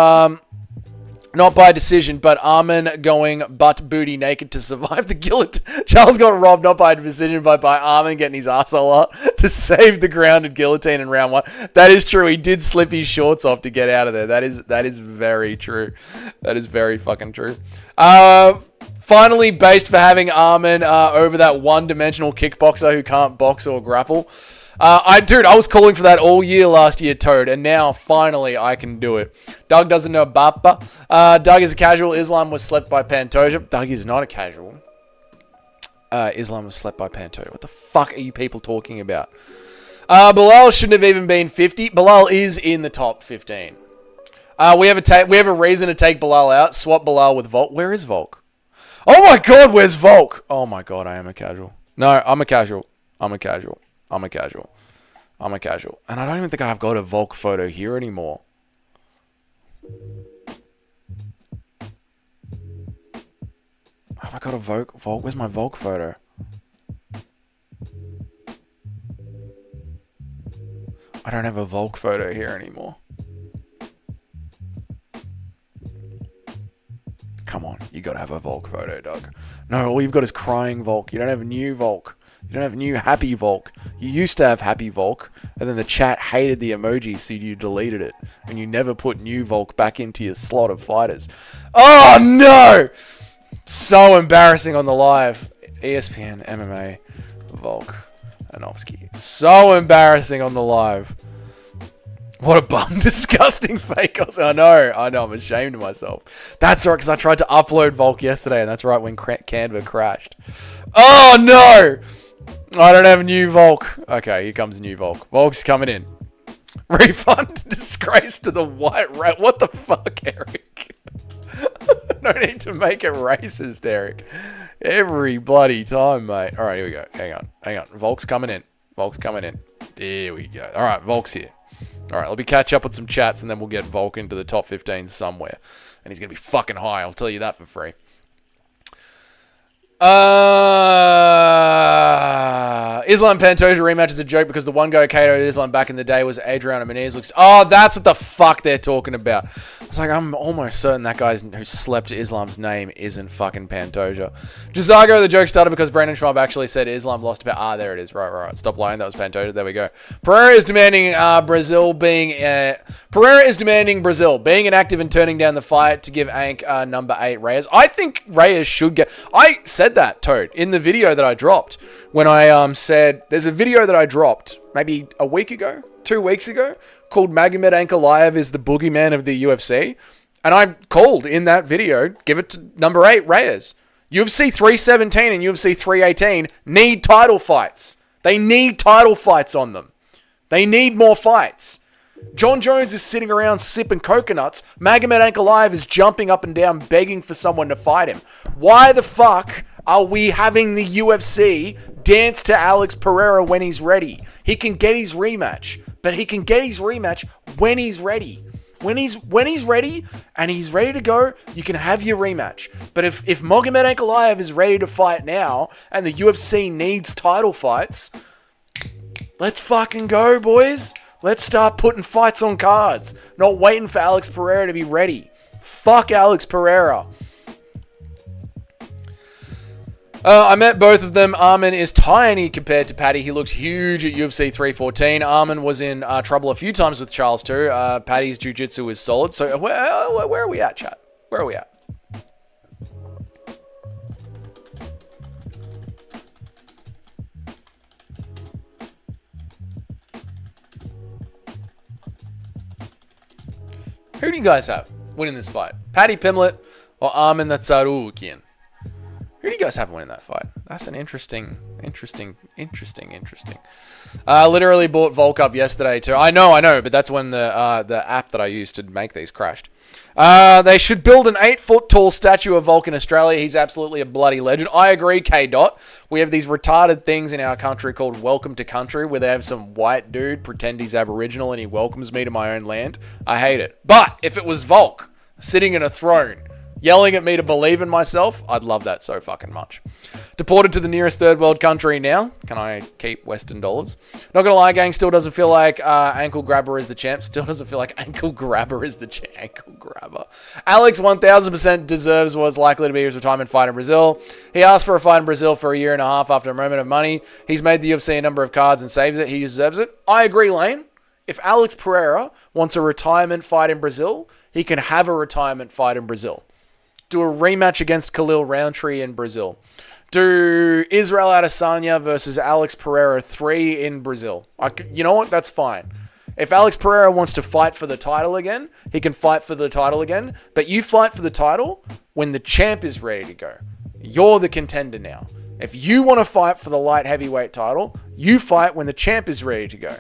not by decision, but Armin going butt booty naked to survive the guillotine. Charles got robbed not by decision, but by Armin getting his arsehole up to save the grounded guillotine in round 1. That is true. He did slip his shorts off to get out of there. That is very true. That is very fucking true. Finally based for having Armin over that one-dimensional kickboxer who can't box or grapple. Dude, I was calling for that all year last year, Toad, and now finally I can do it. Doug doesn't know Bappa. Doug is a casual. Islam was slept by Pantoja. Doug is not a casual. Islam was slept by Pantoja. What the fuck are you people talking about? Bilal shouldn't have even been 50. Bilal is in the top 15. We have a reason to take Bilal out. Swap Bilal with Volk. Where is Volk? Oh my god, where's Volk? Oh my god, I am a casual. No, I'm a casual. And I don't even think I've got a Volk photo here anymore. Have I got a Volk? Where's my Volk photo? I don't have a Volk photo here anymore. Come on, you gotta have a Volk photo, Doug. No, all you've got is crying Volk. You don't have a new Volk. You don't have new happy Volk. You used to have happy Volk, and then the chat hated the emoji, so you deleted it. And you never put new Volk back into your slot of fighters. Oh, no! So embarrassing on the live. ESPN, MMA, Volkanovski. So embarrassing on the live. What a bum, disgusting fake. I know, I'm ashamed of myself. That's right, because I tried to upload Volk yesterday, and that's right when Canva crashed. Oh, no! I don't have a new Volk. Okay, here comes a new Volk. Volk's coming in. Refund, disgrace to the white rat. What the fuck, Eric? No need to make it racist, Eric. Every bloody time, mate. All right, here we go. Hang on. Volk's coming in. There we go. All right, Volk's here. All right, let me catch up with some chats, and then we'll get Volk into the top 15 somewhere. And he's going to be fucking high, I'll tell you that for free. Islam Pantoja rematch is a joke because the one guy KO'd Islam back in the day was Adriano Menezes. Oh, that's what the fuck they're talking about. I was like, I'm almost certain that guy who slept Islam's name isn't fucking Pantoja. Jazago, the joke started because Brandon Schwab actually said Islam lost about... Ah, there it is. Right. Stop lying. That was Pantoja. There we go. Pereira is demanding Brazil being inactive and turning down the fight to give Ank number 8 Reyes. I think Reyes should get... I said that, Toad, in the video that I dropped. When I said... There's a video that I dropped maybe a week ago, 2 weeks ago, called Magomed Ankalaev is the boogeyman of the UFC. And I called in that video, give it to number 8 Reyes. UFC 317 and UFC 318 need title fights. They need title fights on them. They need more fights. Jon Jones is sitting around sipping coconuts. Magomed Ankalaev is jumping up and down begging for someone to fight him. Why the fuck are we having the UFC dance to Alex Pereira when he's ready? He can get his rematch, but he can get his rematch when he's ready. When he's ready and he's ready to go, you can have your rematch. But if Magomed Ankalaev is ready to fight now and the UFC needs title fights, let's fucking go, boys. Let's start putting fights on cards. Not waiting for Alex Pereira to be ready. Fuck Alex Pereira. I met both of them. Armin is tiny compared to Paddy. He looks huge at UFC 314. Armin was in trouble a few times with Charles too. Paddy's jiu-jitsu is solid. So where are we at, chat? Where are we at? Who do you guys have winning this fight? Paddy Pimblett or Armin Natsarukian? Who do you guys have winning that fight? That's an interesting. Literally bought Volk up yesterday too. I know, but that's when the app that I used to make these crashed. They should build an 8-foot tall statue of Volk in Australia. He's absolutely a bloody legend. I agree, K. Dot. We have these retarded things in our country called Welcome to Country, where they have some white dude pretend he's Aboriginal and he welcomes me to my own land. I hate it. But if it was Volk sitting in a throne, yelling at me to believe in myself, I'd love that so fucking much. Deported to the nearest third world country now. Can I keep Western dollars? Not gonna lie, gang, still doesn't feel like Ankle Grabber is the champ. Still doesn't feel like Ankle Grabber is the champ. Ankle Grabber. Alex 1000% deserves what's likely to be his retirement fight in Brazil. He asked for a fight in Brazil for a year and a half after a moment of money. He's made the UFC a number of cards and saves it. He deserves it. I agree, Lane. If Alex Pereira wants a retirement fight in Brazil, he can have a retirement fight in Brazil. Do a rematch against Khalil Roundtree in Brazil. Do Israel Adesanya versus Alex Pereira 3 in Brazil. You know what? That's fine. If Alex Pereira wants to fight for the title again, he can fight for the title again. But you fight for the title when the champ is ready to go. You're the contender now. If you want to fight for the light heavyweight title, you fight when the champ is ready to go.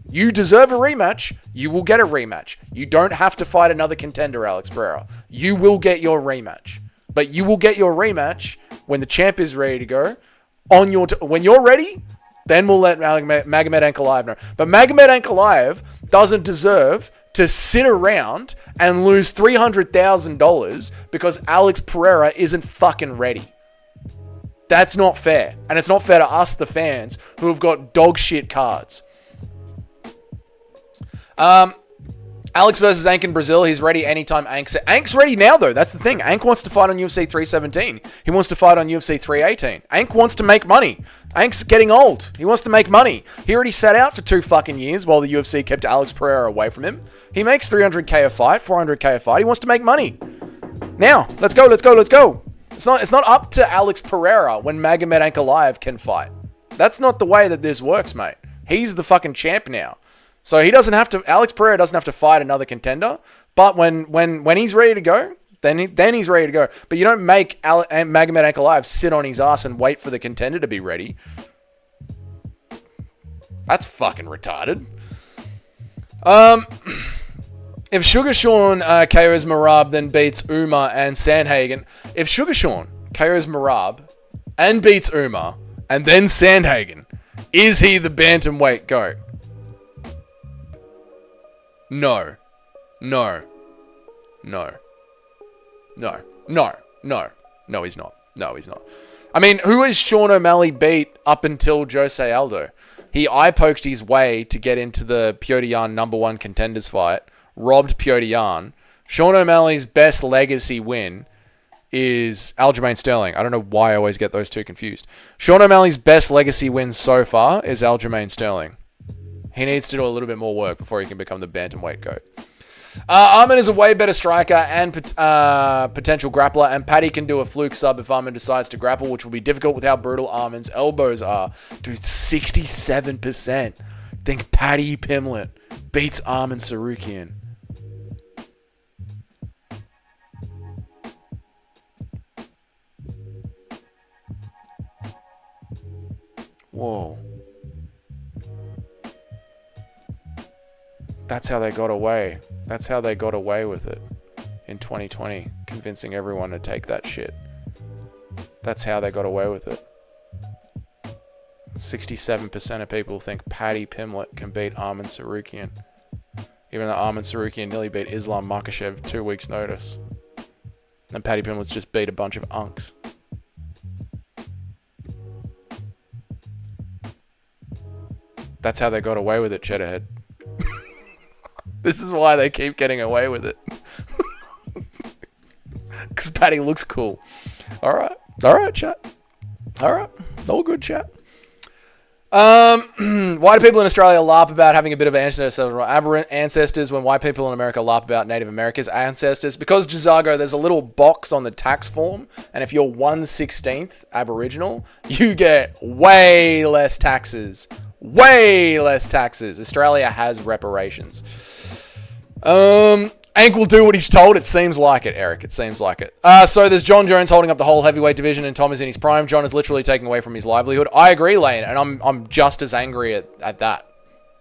You deserve a rematch. You will get a rematch. You don't have to fight another contender, Alex Pereira. You will get your rematch. But you will get your rematch when the champ is ready to go. When you're ready, then we'll let Magomed Ankalaev know. But Magomed Ankalaev doesn't deserve to sit around and lose $300,000 because Alex Pereira isn't fucking ready. That's not fair. And it's not fair to us, the fans, who have got dog shit cards. Alex versus Ank in Brazil. He's ready anytime Ank's ready now, though. That's the thing. Ank wants to fight on UFC 317. He wants to fight on UFC 318. Ank wants to make money. Ank's getting old. He wants to make money. He already sat out for 2 fucking years while the UFC kept Alex Pereira away from him. He makes $300K a fight, $400K a fight. He wants to make money. Now, let's go. It's not up to Alex Pereira when Magomed Ankalaev can fight. That's not the way that this works, mate. He's the fucking champ now. So he doesn't have to. Alex Pereira doesn't have to fight another contender. But when he's ready to go, then he's ready to go. But you don't make Magomed Ankalaev sit on his ass and wait for the contender to be ready. That's fucking retarded. If Sugar Sean KOs Marab, then beats Umar and Sandhagen. If Sugar Sean KOs Marab and beats Umar and then Sandhagen, is he the bantamweight GOAT? No, he's not. No, he's not. I mean, who has Sean O'Malley beat up until Jose Aldo? He eye-poked his way to get into the Petr Yan #1 contenders fight, robbed Petr Yan. Sean O'Malley's best legacy win is Aljamain Sterling. I don't know why I always get those two confused. Sean O'Malley's best legacy win so far is Aljamain Sterling. He needs to do a little bit more work before he can become the bantamweight GOAT. Armin is a way better striker and potential grappler, and Paddy can do a fluke sub if Armin decides to grapple, which will be difficult with how brutal Armin's elbows are. Dude, 67%. Think Paddy Pimblett beats Armin Tsarukyan. Whoa. That's how they got away. That's how they got away with it in 2020, convincing everyone to take that shit. That's how they got away with it. 67% of people think Paddy Pimblett can beat Armin Tsarukyan, even though Armin Tsarukyan nearly beat Islam Makhachev 2 weeks' notice. And Paddy Pimblett's just beat a bunch of unks. That's how they got away with it, Cheddarhead. This is why they keep getting away with it. Because Paddy looks cool. Alright. Alright, chat. Alright. All good, chat. Why do people in Australia laugh about having a bit of aberrant ancestors when white people in America laugh about Native America's ancestors? Because, Jazago, there's a little box on the tax form, and if you're 1/16th Aboriginal, you get way less taxes. Way less taxes. Australia has reparations. Ank will do what he's told. It seems like it, Eric. It seems like it. So there's Jon Jones holding up the whole heavyweight division, and Tom is in his prime. Jon is literally taking away from his livelihood. I agree, Lane, and I'm just as angry at that.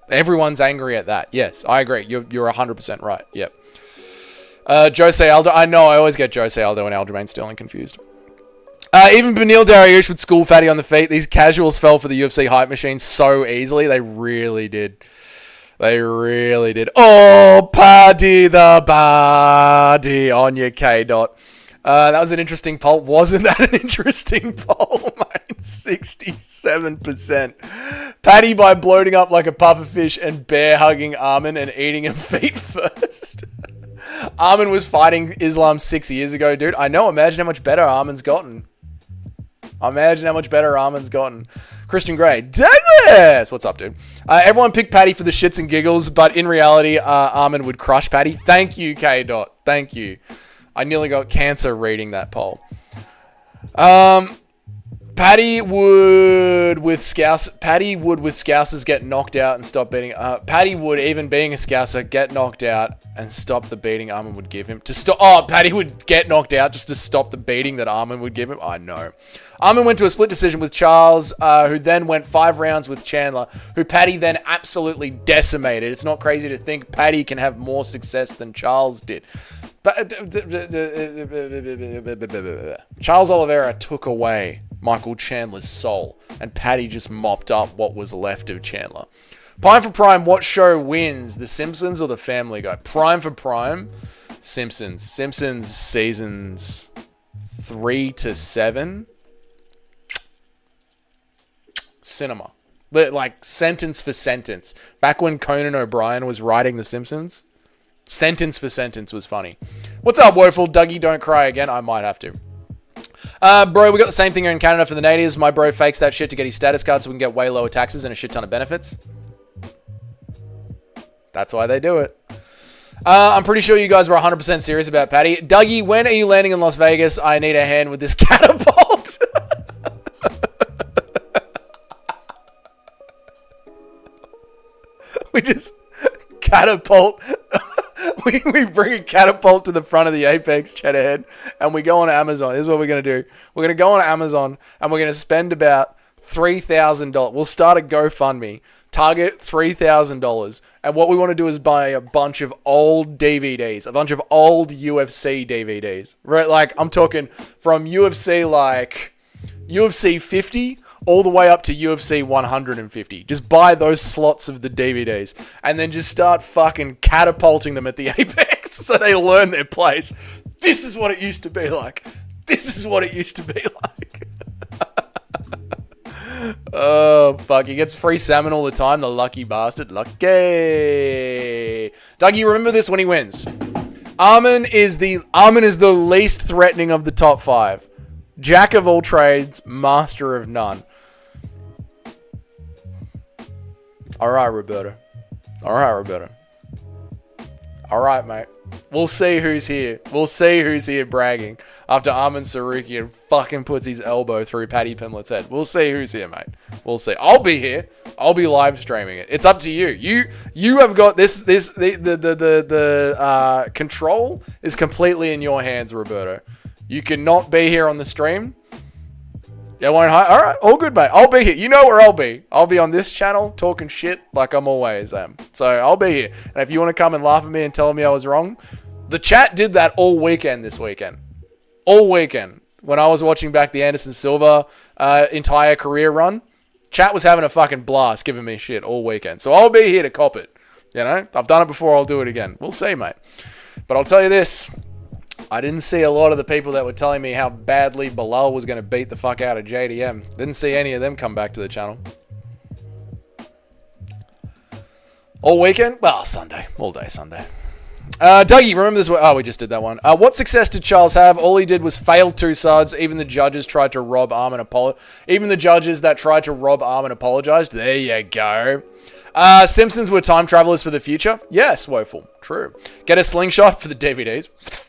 Everyone's angry at that. Yes, I agree. You're 100% right. Yep. Jose Aldo. I know. I always get Jose Aldo and Aljamain Sterling confused. Even Benil Dariush would school Fatty on the feet. These casuals fell for the UFC hype machine so easily. They really did. They really did. Oh, Paddy the Body on your K-Dot. That was an interesting poll. Wasn't that an interesting poll, mate? 67%. Paddy by bloating up like a pufferfish and bear hugging Armin and eating him feet first. Armin was fighting Islam 6 years ago, dude. I know. Imagine how much better Armin's gotten. Imagine how much better Armin's gotten. Christian Grey. Douglas! What's up, dude? Everyone picked Paddy for the shits and giggles, but in reality, Armin would crush Paddy. Thank you, K-Dot. Thank you. I nearly got cancer reading that poll. Paddy would with Scousers get knocked out and stop beating. Paddy would, even being a Scouser, get knocked out and stop the beating Armin would give him. Paddy would get knocked out just to stop the beating that Armin would give him. I know. Armin went to a split decision with Charles, who then went 5 rounds with Chandler, who Paddy then absolutely decimated. It's not crazy to think Paddy can have more success than Charles did. But Charles Oliveira took away Michael Chandler's soul, and Paddy just mopped up what was left of Chandler. Prime for prime, what show wins? The Simpsons or the Family Guy? Prime for prime, Simpsons. Simpsons seasons 3 to 7. Cinema. Like, sentence for sentence. Back when Conan O'Brien was writing The Simpsons, sentence for sentence was funny. What's up, Woeful? Dougie, don't cry again. I might have to. Bro, we got the same thing here in Canada for the natives. My bro fakes that shit to get his status card so we can get way lower taxes and a shit ton of benefits. That's why they do it. I'm pretty sure you guys were 100% serious about Paddy. Dougie, when are you landing in Las Vegas? I need a hand with this catapult. We just catapult. we bring a catapult to the front of the Apex Cheddarhead and we go on Amazon. This is what we're going to do. We're going to go on Amazon and we're going to spend about $3,000. We'll start a GoFundMe. Target $3,000. And what we want to do is buy a bunch of old DVDs. A bunch of old UFC DVDs. Right? Like, I'm talking from UFC, like, UFC 50 all the way up to UFC 150. Just buy those slots of the DVDs and then just start fucking catapulting them at the Apex so they learn their place. This is what it used to be like. This is what it used to be like. Oh, fuck. He gets free salmon all the time. The lucky bastard. Lucky. Dougie, remember this when he wins. Armin is the least threatening of the top 5. Jack of all trades, master of none. Alright, Roberto. Alright, mate. We'll see who's here. We'll see who's here bragging after Armin Sarukian fucking puts his elbow through Paddy Pimblett's head. We'll see who's here, mate. We'll see. I'll be here. I'll be live streaming it. It's up to you. You have got this. The control is completely in your hands, Roberto. You cannot be here on the stream. Yeah, won't hide. All right, all good, mate. I'll be here. You know where I'll be. I'll be on this channel talking shit like I'm always am. So I'll be here. And if you want to come and laugh at me and tell me I was wrong, the chat did that all weekend this weekend. All weekend. When I was watching back the Anderson Silva entire career run, chat was having a fucking blast giving me shit all weekend. So I'll be here to cop it. You know, I've done it before. I'll do it again. We'll see, mate. But I'll tell you this. I didn't see a lot of the people that were telling me how badly Bilal was going to beat the fuck out of JDM. Didn't see any of them come back to the channel. All weekend? Well, Sunday. All day Sunday. Dougie, remember this? Oh, we just did that one. What success did Charles have? All he did was fail 2 suds. Even the judges tried to rob Armin Even the judges that tried to rob Armin apologized. There you go. Simpsons were time travelers for the future. Yes, woeful. True. Get a slingshot for the DVDs.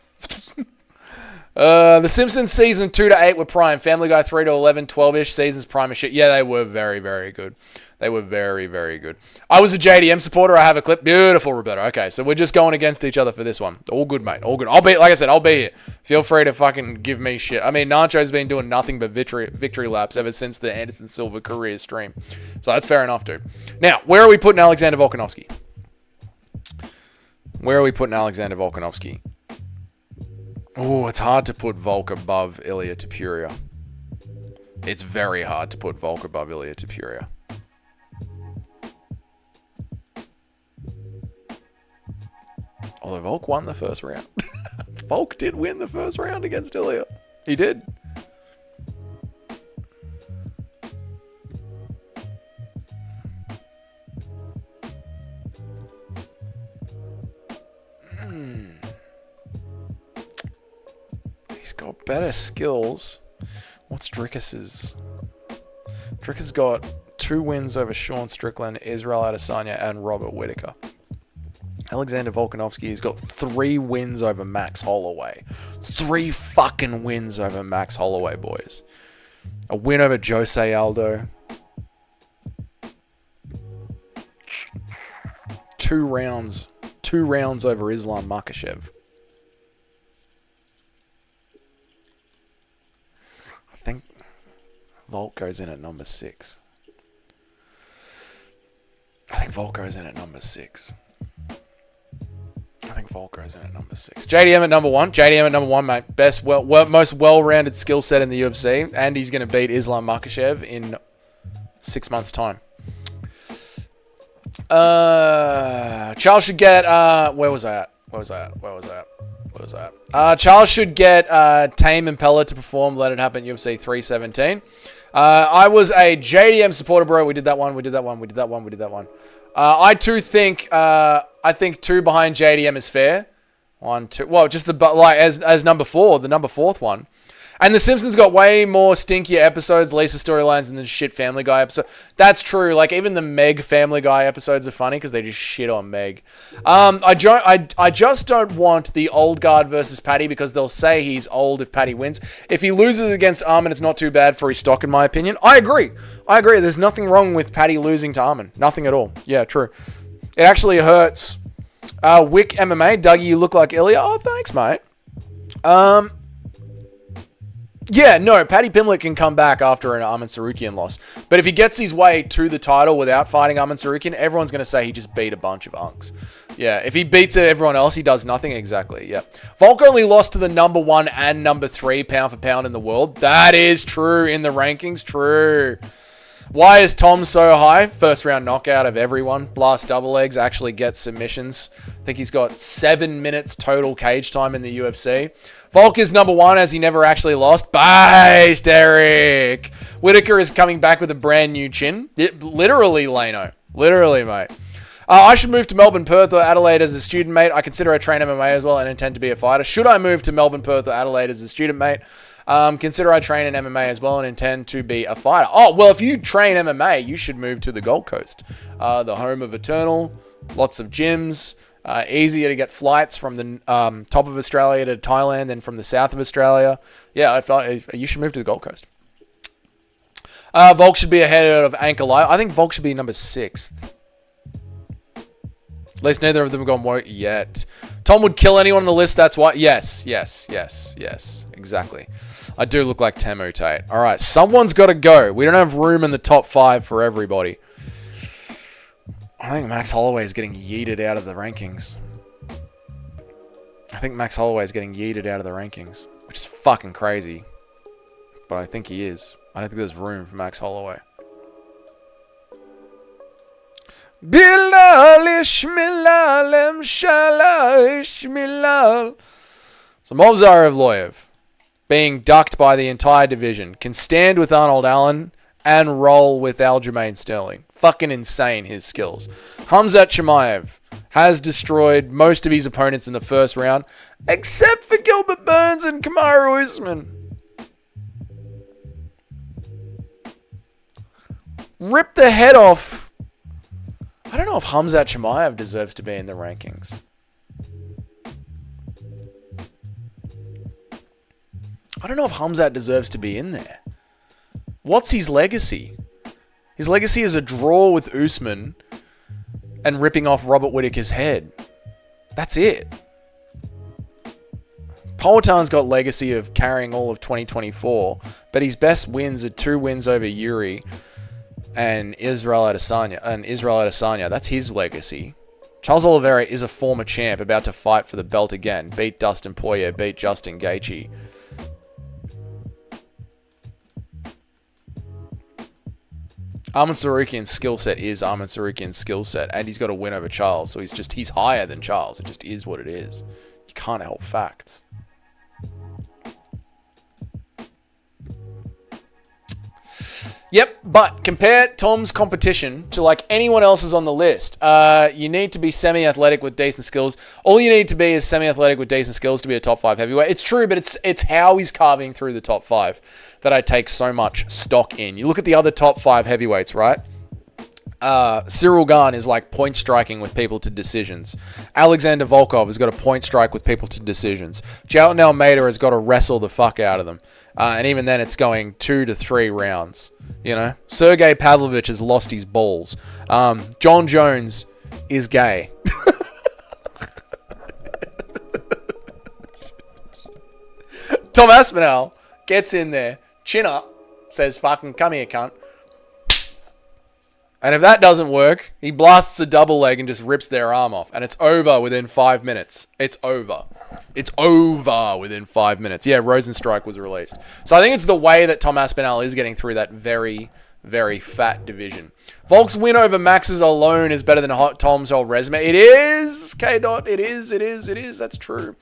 The Simpsons season 2 to 8 were prime. Family Guy 3 to 11, 12-ish seasons prime as shit. Yeah, they were very, very good. They were very, very good. I was a JDM supporter. I have a clip. Beautiful, Roberto. Okay, so we're just going against each other for this one. All good, mate. All good. I'll be, like I said, I'll be here. Feel free to fucking give me shit. I mean, Nacho's been doing nothing but victory laps ever since the Anderson Silva career stream. So that's fair enough, dude. Now, where are we putting Alexander Volkanovski? Oh, it's hard to put Volk above Ilia Topuria. It's very hard to put Volk above Ilia Topuria. Although Volk won the first round. Volk did win the first round against Ilia. He did. He's got better skills. What's Drickus's? Drickus got 2 wins over Sean Strickland, Israel Adesanya, and Robert Whittaker. Alexander Volkanovski has got 3 wins over Max Holloway. 3 fucking wins over Max Holloway, boys. A win over Jose Aldo. 2 rounds. 2 rounds over Islam Makhachev. I think Volk goes in at number 6. JDM at number 1. JDM at number 1, mate. Best, most well-rounded skill set in the UFC. And he's going to beat Islam Makhachev in 6 months' time. Charles should get... where was I at? Charles should get Tame Impella to perform. Let it happen, UFC 317. I was a JDM supporter, bro. We did that one. I too think... I think 2 behind JDM is fair. 1, 2. Well, just as number 4, the number 4th one. And The Simpsons got way more stinkier episodes, Lisa storylines than the shit Family Guy episode. That's true. Like even the Meg Family Guy episodes are funny because they just shit on Meg. I just don't want the old guard versus Paddy because they'll say he's old if Paddy wins. If he loses against Armin, it's not too bad for his stock, in my opinion. I agree. There's nothing wrong with Paddy losing to Armin. Nothing at all. Yeah, true. It actually hurts. Wick MMA, Dougie, you look like Ilya. Oh, thanks, mate. Yeah, no, Paddy Pimblett can come back after an Armin Sarukian loss. But if he gets his way to the title without fighting Armin Sarukian, everyone's going to say he just beat a bunch of unks. Yeah, if he beats everyone else, he does nothing. Exactly, yeah. Volk only lost to the number 1 and number 3 pound for pound in the world. That is true in the rankings. True. Why is Tom so high? First round knockout of everyone. Blast double legs, actually gets submissions. I think he's got 7 minutes total cage time in the UFC. Volk is number 1 as he never actually lost. Based, Eric. Whitaker is coming back with a brand new chin. Literally, Leno. Literally, mate. I should move to Melbourne, Perth, or Adelaide as a student, mate. I consider I train MMA as well and intend to be a fighter. Should I move to Melbourne, Perth, or Adelaide as a student, mate? Consider I train in MMA as well and intend to be a fighter. Oh, well, if you train MMA, you should move to the Gold Coast. The home of Eternal. Lots of gyms. Easier to get flights from the top of Australia to Thailand than from the south of Australia. Yeah, you should move to the Gold Coast. Volk should be ahead of Anchor Live. I think Volk should be number 6th. At least neither of them have gone woke yet. Tom would kill anyone on the list, that's why. Yes. Exactly. I do look like Temu Tate. All right, someone's got to go. We don't have room in the top 5 for everybody. I think Max Holloway is getting yeeted out of the rankings. Which is fucking crazy. But I think he is. I don't think there's room for Max Holloway. Bilal Ishmilal Mshala Ishmilal. So Movzar Evloev, being ducked by the entire division, can stand with Arnold Allen and roll with Aljamain Sterling. Fucking insane, his skills. Hamzat Chimaev has destroyed most of his opponents in the first round, except for Gilbert Burns and Kamaru Usman. Rip the head off. I don't know if Hamzat Chimaev deserves to be in the rankings. I don't know if Hamzat deserves to be in there. What's his legacy? His legacy is a draw with Usman and ripping off Robert Whittaker's head. That's it. Poatan's got legacy of carrying all of 2024, but his best wins are 2 wins over Yuri and Israel Adesanya. That's his legacy. Charles Oliveira is a former champ about to fight for the belt again. Beat Dustin Poirier, beat Justin Gaethje. Arman Sarukian's skill set is Arman Sarukian's skill set, and he's got a win over Charles, so he's higher than Charles. It just is what it is. You can't help facts. Yep, but compare Tom's competition to like anyone else's on the list. You need to be semi-athletic with decent skills. All you need to be is semi-athletic with decent skills to be a top 5 heavyweight. It's true, but it's how he's carving through the top 5 that I take so much stock in. You look at the other top 5 heavyweights, right? Cyril Gane is like point striking with people to decisions. Alexander Volkov has got a point strike with people to decisions. Jailton Almeida has got to wrestle the fuck out of them. And even then it's going 2 to 3 rounds. You know? Sergey Pavlovich has lost his balls. Jon Jones is gay. Tom Aspinall gets in there, chin up, says fucking come here cunt. And if that doesn't work, he blasts a double leg and just rips their arm off. And it's over within 5 minutes. It's over. It's over within 5 minutes. Yeah, Rosenstrike was released. So I think it's the way that Tom Aspinall is getting through that very, very fat division. Volk's win over Max's alone is better than Tom's whole resume. It is, K-Dot. It is. That's true.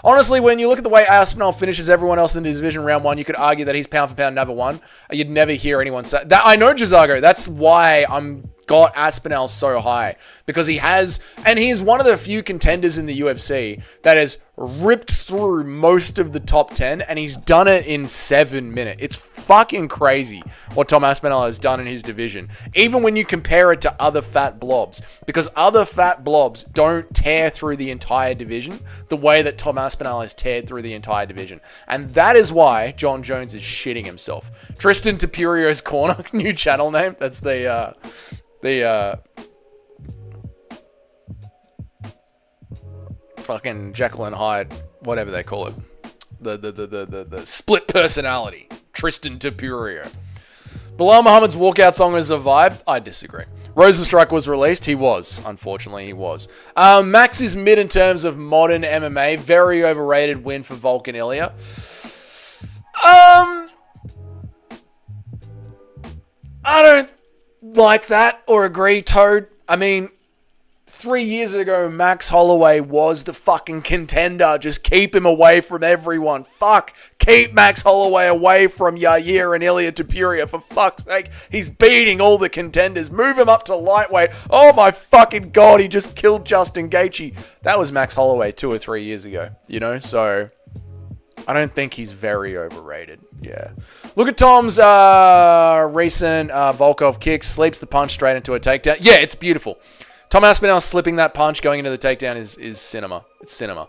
Honestly, when you look at the way Aspinall finishes everyone else in the division round 1, you could argue that he's pound for pound number 1. You'd never hear anyone say that. I know Jazago. That's why I'm got Aspinall so high, because he has, and he's one of the few contenders in the UFC that has ripped through most of the top 10, and he's done it in 7 minutes. It's fucking crazy what Tom Aspinall has done in his division, even when you compare it to other fat blobs, because other fat blobs don't tear through the entire division the way that Tom Aspinall has teared through the entire division, and that is why Jon Jones is shitting himself. Tristan Tapirio's Corner, new channel name. That's the fucking Jekyll and Hyde, whatever they call it. The split personality. Tristan Tapirio. Bilal Muhammad's walkout song is a vibe. I disagree. Rosenstrike was released. He was. Unfortunately, he was. Max is mid in terms of modern MMA. Very overrated win for Volk and Ilya. I don't like that or agree, Toad. I mean, 3 years ago, Max Holloway was the fucking contender. Just keep him away from everyone. Fuck. Keep Max Holloway away from Yair and Ilia Topuria. For fuck's sake. He's beating all the contenders. Move him up to lightweight. Oh my fucking god, he just killed Justin Gaethje. That was Max Holloway 2 or 3 years ago. You know, so I don't think he's very overrated. Yeah. Look at Tom's recent Volkov kick. Sleeps the punch straight into a takedown. Yeah, it's beautiful. Tom Aspinall slipping that punch going into the takedown is cinema. It's cinema.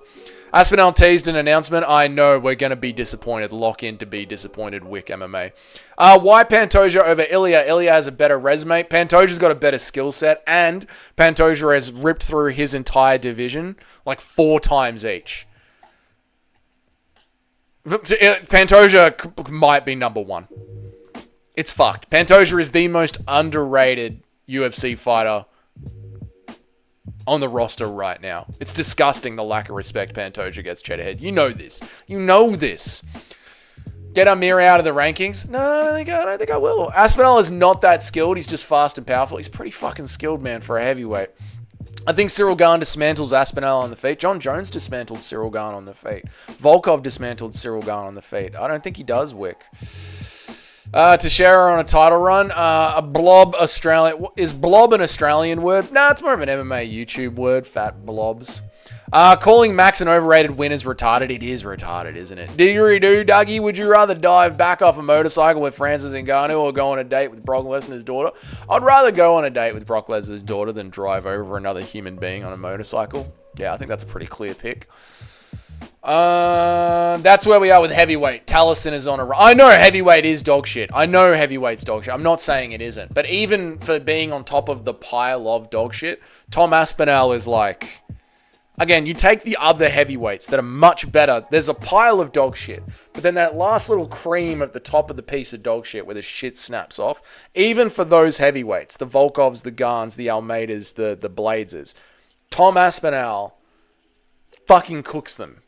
Aspinall teased an announcement. I know we're going to be disappointed. Lock in to be disappointed, Wick MMA. Why Pantoja over Ilia? Ilia has a better resume. Pantoja's got a better skill set. And Pantoja has ripped through his entire division like 4 times each. Pantoja might be number 1. It's fucked. Pantoja is the most underrated UFC fighter on the roster right now. It's disgusting the lack of respect Pantoja gets Cheddar. You know this. You know this. Get Amir out of the rankings? No, I don't think I will. Aspinall is not that skilled. He's just fast and powerful. He's pretty fucking skilled, man, for a heavyweight. I think Cyril Gane dismantles Aspinall on the feet. Jon Jones dismantled Cyril Gane on the feet. Volkov dismantled Cyril Gane on the feet. I don't think he does, Wick. Teixeira on a title run. A blob Australian. Is blob an Australian word? Nah, it's more of an MMA YouTube word. Fat blobs. Calling Max an overrated win is retarded. It is retarded, isn't it? Didgeridoo, Dougie, would you rather dive back off a motorcycle with Francis Ngannou or go on a date with Brock Lesnar's daughter? I'd rather go on a date with Brock Lesnar's daughter than drive over another human being on a motorcycle. Yeah, I think that's a pretty clear pick. That's where we are with heavyweight. Taliesin is on a run. I know heavyweight is dog shit. I know heavyweight's dog shit. I'm not saying it isn't. But even for being on top of the pile of dog shit, Tom Aspinall is like... Again, you take the other heavyweights that are much better. There's a pile of dog shit. But then that last little cream at the top of the piece of dog shit where the shit snaps off. Even for those heavyweights, the Volkovs, the Gans, the Almeidas, the Bladeses, Tom Aspinall fucking cooks them.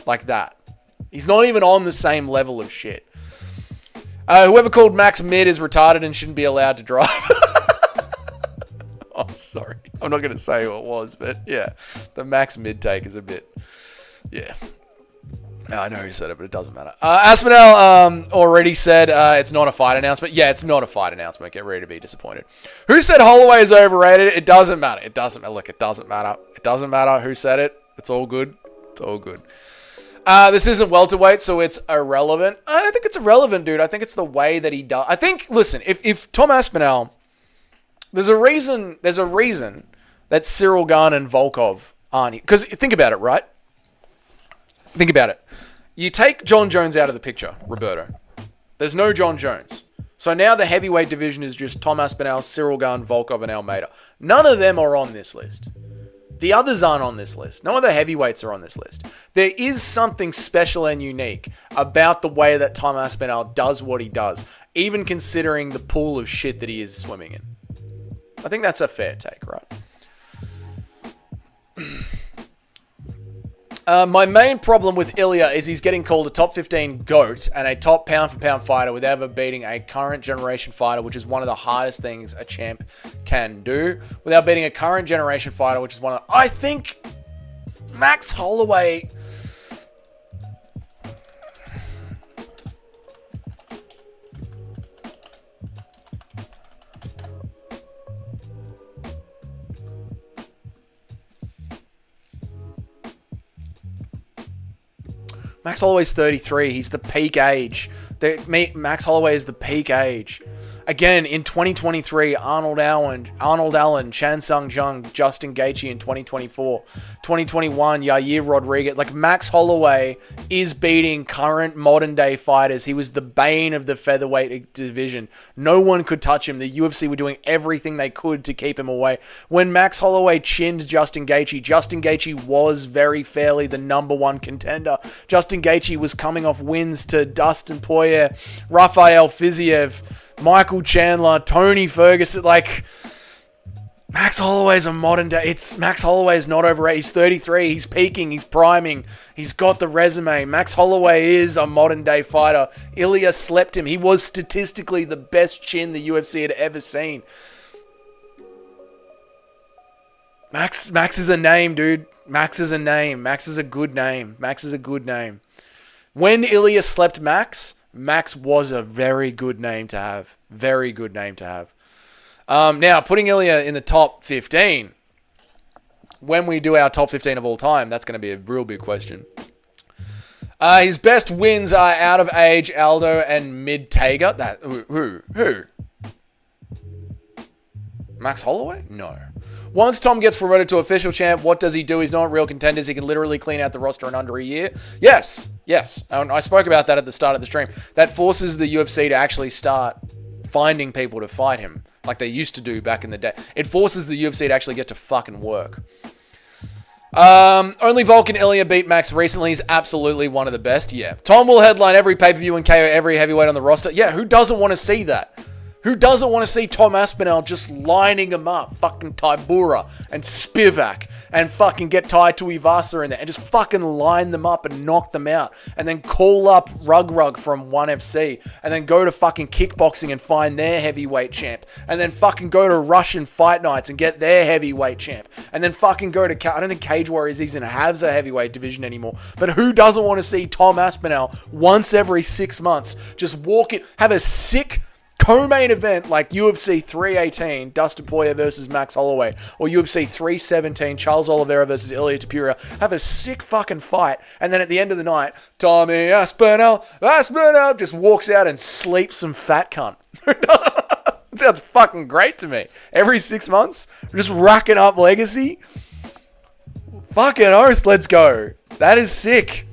Like that. He's not even on the same level of shit. Whoever called Max mid is retarded and shouldn't be allowed to drive. Oh, sorry. I'm not going to say who it was, but yeah. The Max mid take is a bit... Yeah. I know who said it, but it doesn't matter. Aspinall already said it's not a fight announcement. Yeah, it's not a fight announcement. Get ready to be disappointed. Who said Holloway is overrated? It doesn't matter. It doesn't matter. Look, it doesn't matter. It doesn't matter who said it. It's all good. It's all good. This isn't welterweight, so it's irrelevant. I don't think it's irrelevant, dude. I think it's the way that he does... I think, listen, if Tom Aspinall... There's a reason that Cyril Gane and Volkov aren't here. Because think about it, right? Think about it. You take Jon Jones out of the picture, Roberto. There's no Jon Jones. So now the heavyweight division is just Tom Aspinall, Cyril Gane, Volkov, and Almeida. None of them are on this list. The others aren't on this list. No other heavyweights are on this list. There is something special and unique about the way that Tom Aspinall does what he does, even considering the pool of shit that he is swimming in. I think that's a fair take, right? My main problem with Ilia is he's getting called a top 15 GOAT and a top pound-for-pound fighter without ever beating a current generation fighter, which is one of the hardest things a champ can do. Without beating a current generation fighter, which is one of the... I think Max Holloway... Max Holloway's 33. He's the peak age. Max Holloway is the peak age. Again, in 2023, Arnold Allen, Chan Sung Jung, Justin Gaethje in 2024. 2021, Yair Rodriguez. Like, Max Holloway is beating current modern-day fighters. He was the bane of the featherweight division. No one could touch him. The UFC were doing everything they could to keep him away. When Max Holloway chinned Justin Gaethje was very fairly the number one contender. Justin Gaethje was coming off wins to Dustin Poirier, Rafael Fiziev, Michael Chandler, Tony Ferguson. Like, Max Holloway's a modern day. Max Holloway's not overrated. He's 33. He's peaking. He's priming. He's got the resume. Max Holloway is a modern day fighter. Ilia slept him. He was statistically the best chin the UFC had ever seen. Max is a name, dude. Max is a name. Max is a good name. Max is a good name. When Ilya slept Max, Max was a very good name to have. Very good name to have. Now, putting Ilya in the top 15, when we do our top 15 of all time, that's going to be a real big question. His best wins are Out of Age, Aldo, and Mid Tager. That who? Max Holloway? No. Once Tom gets promoted to official champ, what does he do? He's not real contenders. He can literally clean out the roster in under a year. Yes. And I spoke about that at the start of the stream. That forces the UFC to actually start finding people to fight him like they used to do back in the day. It forces the UFC to actually get to fucking work. Only Volk and Ilya beat Max recently. He's absolutely one of the best. Yeah. Tom will headline every pay-per-view and KO every heavyweight on the roster. Yeah, who doesn't want to see that? Who doesn't want to see Tom Aspinall just lining him up, fucking Tybura and Spivak, and fucking get Tai Tuivasa in there and just fucking line them up and knock them out, and then call up Rug from 1FC, and then go to fucking kickboxing and find their heavyweight champ, and then fucking go to Russian fight nights and get their heavyweight champ, and then fucking go to, I don't think Cage Warriors even has a heavyweight division anymore, but who doesn't want to see Tom Aspinall once every 6 months just walk in, have a sick co-main event like UFC 318, Dustin Poirier versus Max Holloway, or UFC 317, Charles Oliveira versus Ilya Topuria. Have a sick fucking fight, and then at the end of the night, Tommy Aspinall just walks out and sleeps some fat cunt. That sounds fucking great to me. Every 6 months, just racking up legacy. Fucking oath, let's go. That is sick.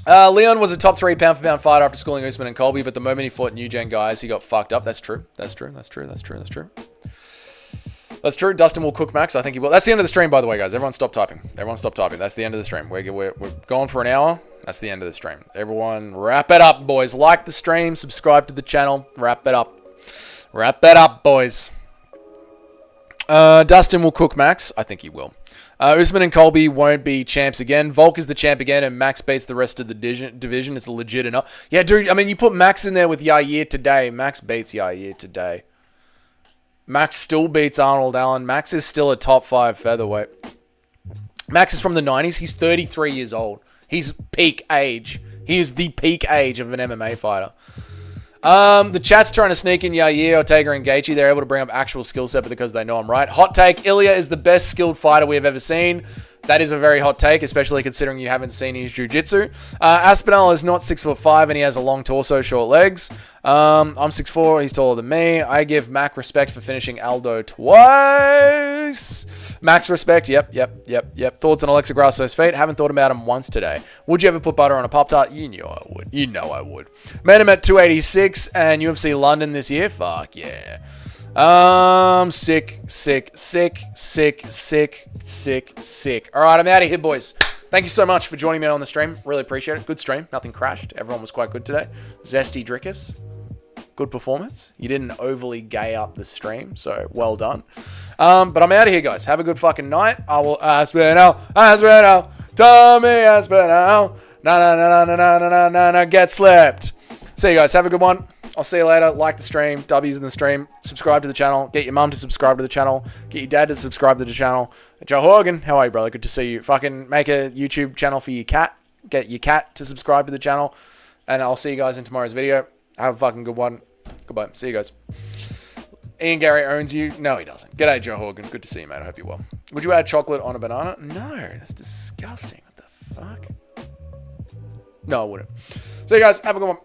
Leon was a top 3 pound-for-pound fighter after schooling Usman and Colby, but the moment he fought new gen guys, he got fucked up. That's true. That's true. Dustin will cook Max. I think he will. That's the end of the stream, by the way, guys. Everyone stop typing. That's the end of the stream. We're going for an hour. That's the end of the stream. Everyone wrap it up, boys. Like the stream. Subscribe to the channel. Wrap it up, boys. Dustin will cook Max. I think he will. Usman and Colby won't be champs again. Volk is the champ again, and Max beats the rest of the division. It's legit enough. Yeah, dude, I mean, you put Max in there with Yair today. Max beats Yair today. Max still beats Arnold Allen. Max is still a top 5 featherweight. Max is from the 90s. He's 33 years old. He's peak age. He is the peak age of an MMA fighter. The chat's trying to sneak in Yair, Ortega, and Gaethje. They're able to bring up actual skill set because they know I'm right. Hot take, Ilya is the best skilled fighter we have ever seen. That is a very hot take, especially considering you haven't seen his jiu-jitsu. Aspinall is not 6'5", and he has a long torso, short legs. I'm 6'4", he's taller than me. I give Mac respect for finishing Aldo twice. Max respect, yep. Thoughts on Alexa Grasso's feet? Haven't thought about him once today. Would you ever put butter on a Pop-Tart? You know I would. Man, I'm at 286 and UFC London this year. Fuck yeah. Sick. All right, I'm out of here, boys. Thank you so much for joining me on the stream. Really appreciate it. Good stream. Nothing crashed. Everyone was quite good today. Zesty Drickers. Good performance. You didn't overly gay up the stream, so well done. But I'm out of here, guys. Have a good fucking night. I will Aspinall, Tommy Aspinall. No, get slapped. See you guys. Have a good one. I'll see you later. Like the stream. W's in the stream. Subscribe to the channel. Get your mum to subscribe to the channel. Get your dad to subscribe to the channel. Joe Horgan, how are you, brother? Good to see you. Fucking make a YouTube channel for your cat. Get your cat to subscribe to the channel. And I'll see you guys in tomorrow's video. Have a fucking good one. Goodbye. See you guys. Ian Gary owns you. No, he doesn't. G'day, Joe Horgan. Good to see you, mate. I hope you're well. Would you add chocolate on a banana? No, that's disgusting. What the fuck? No, I wouldn't. See you guys. Have a good one.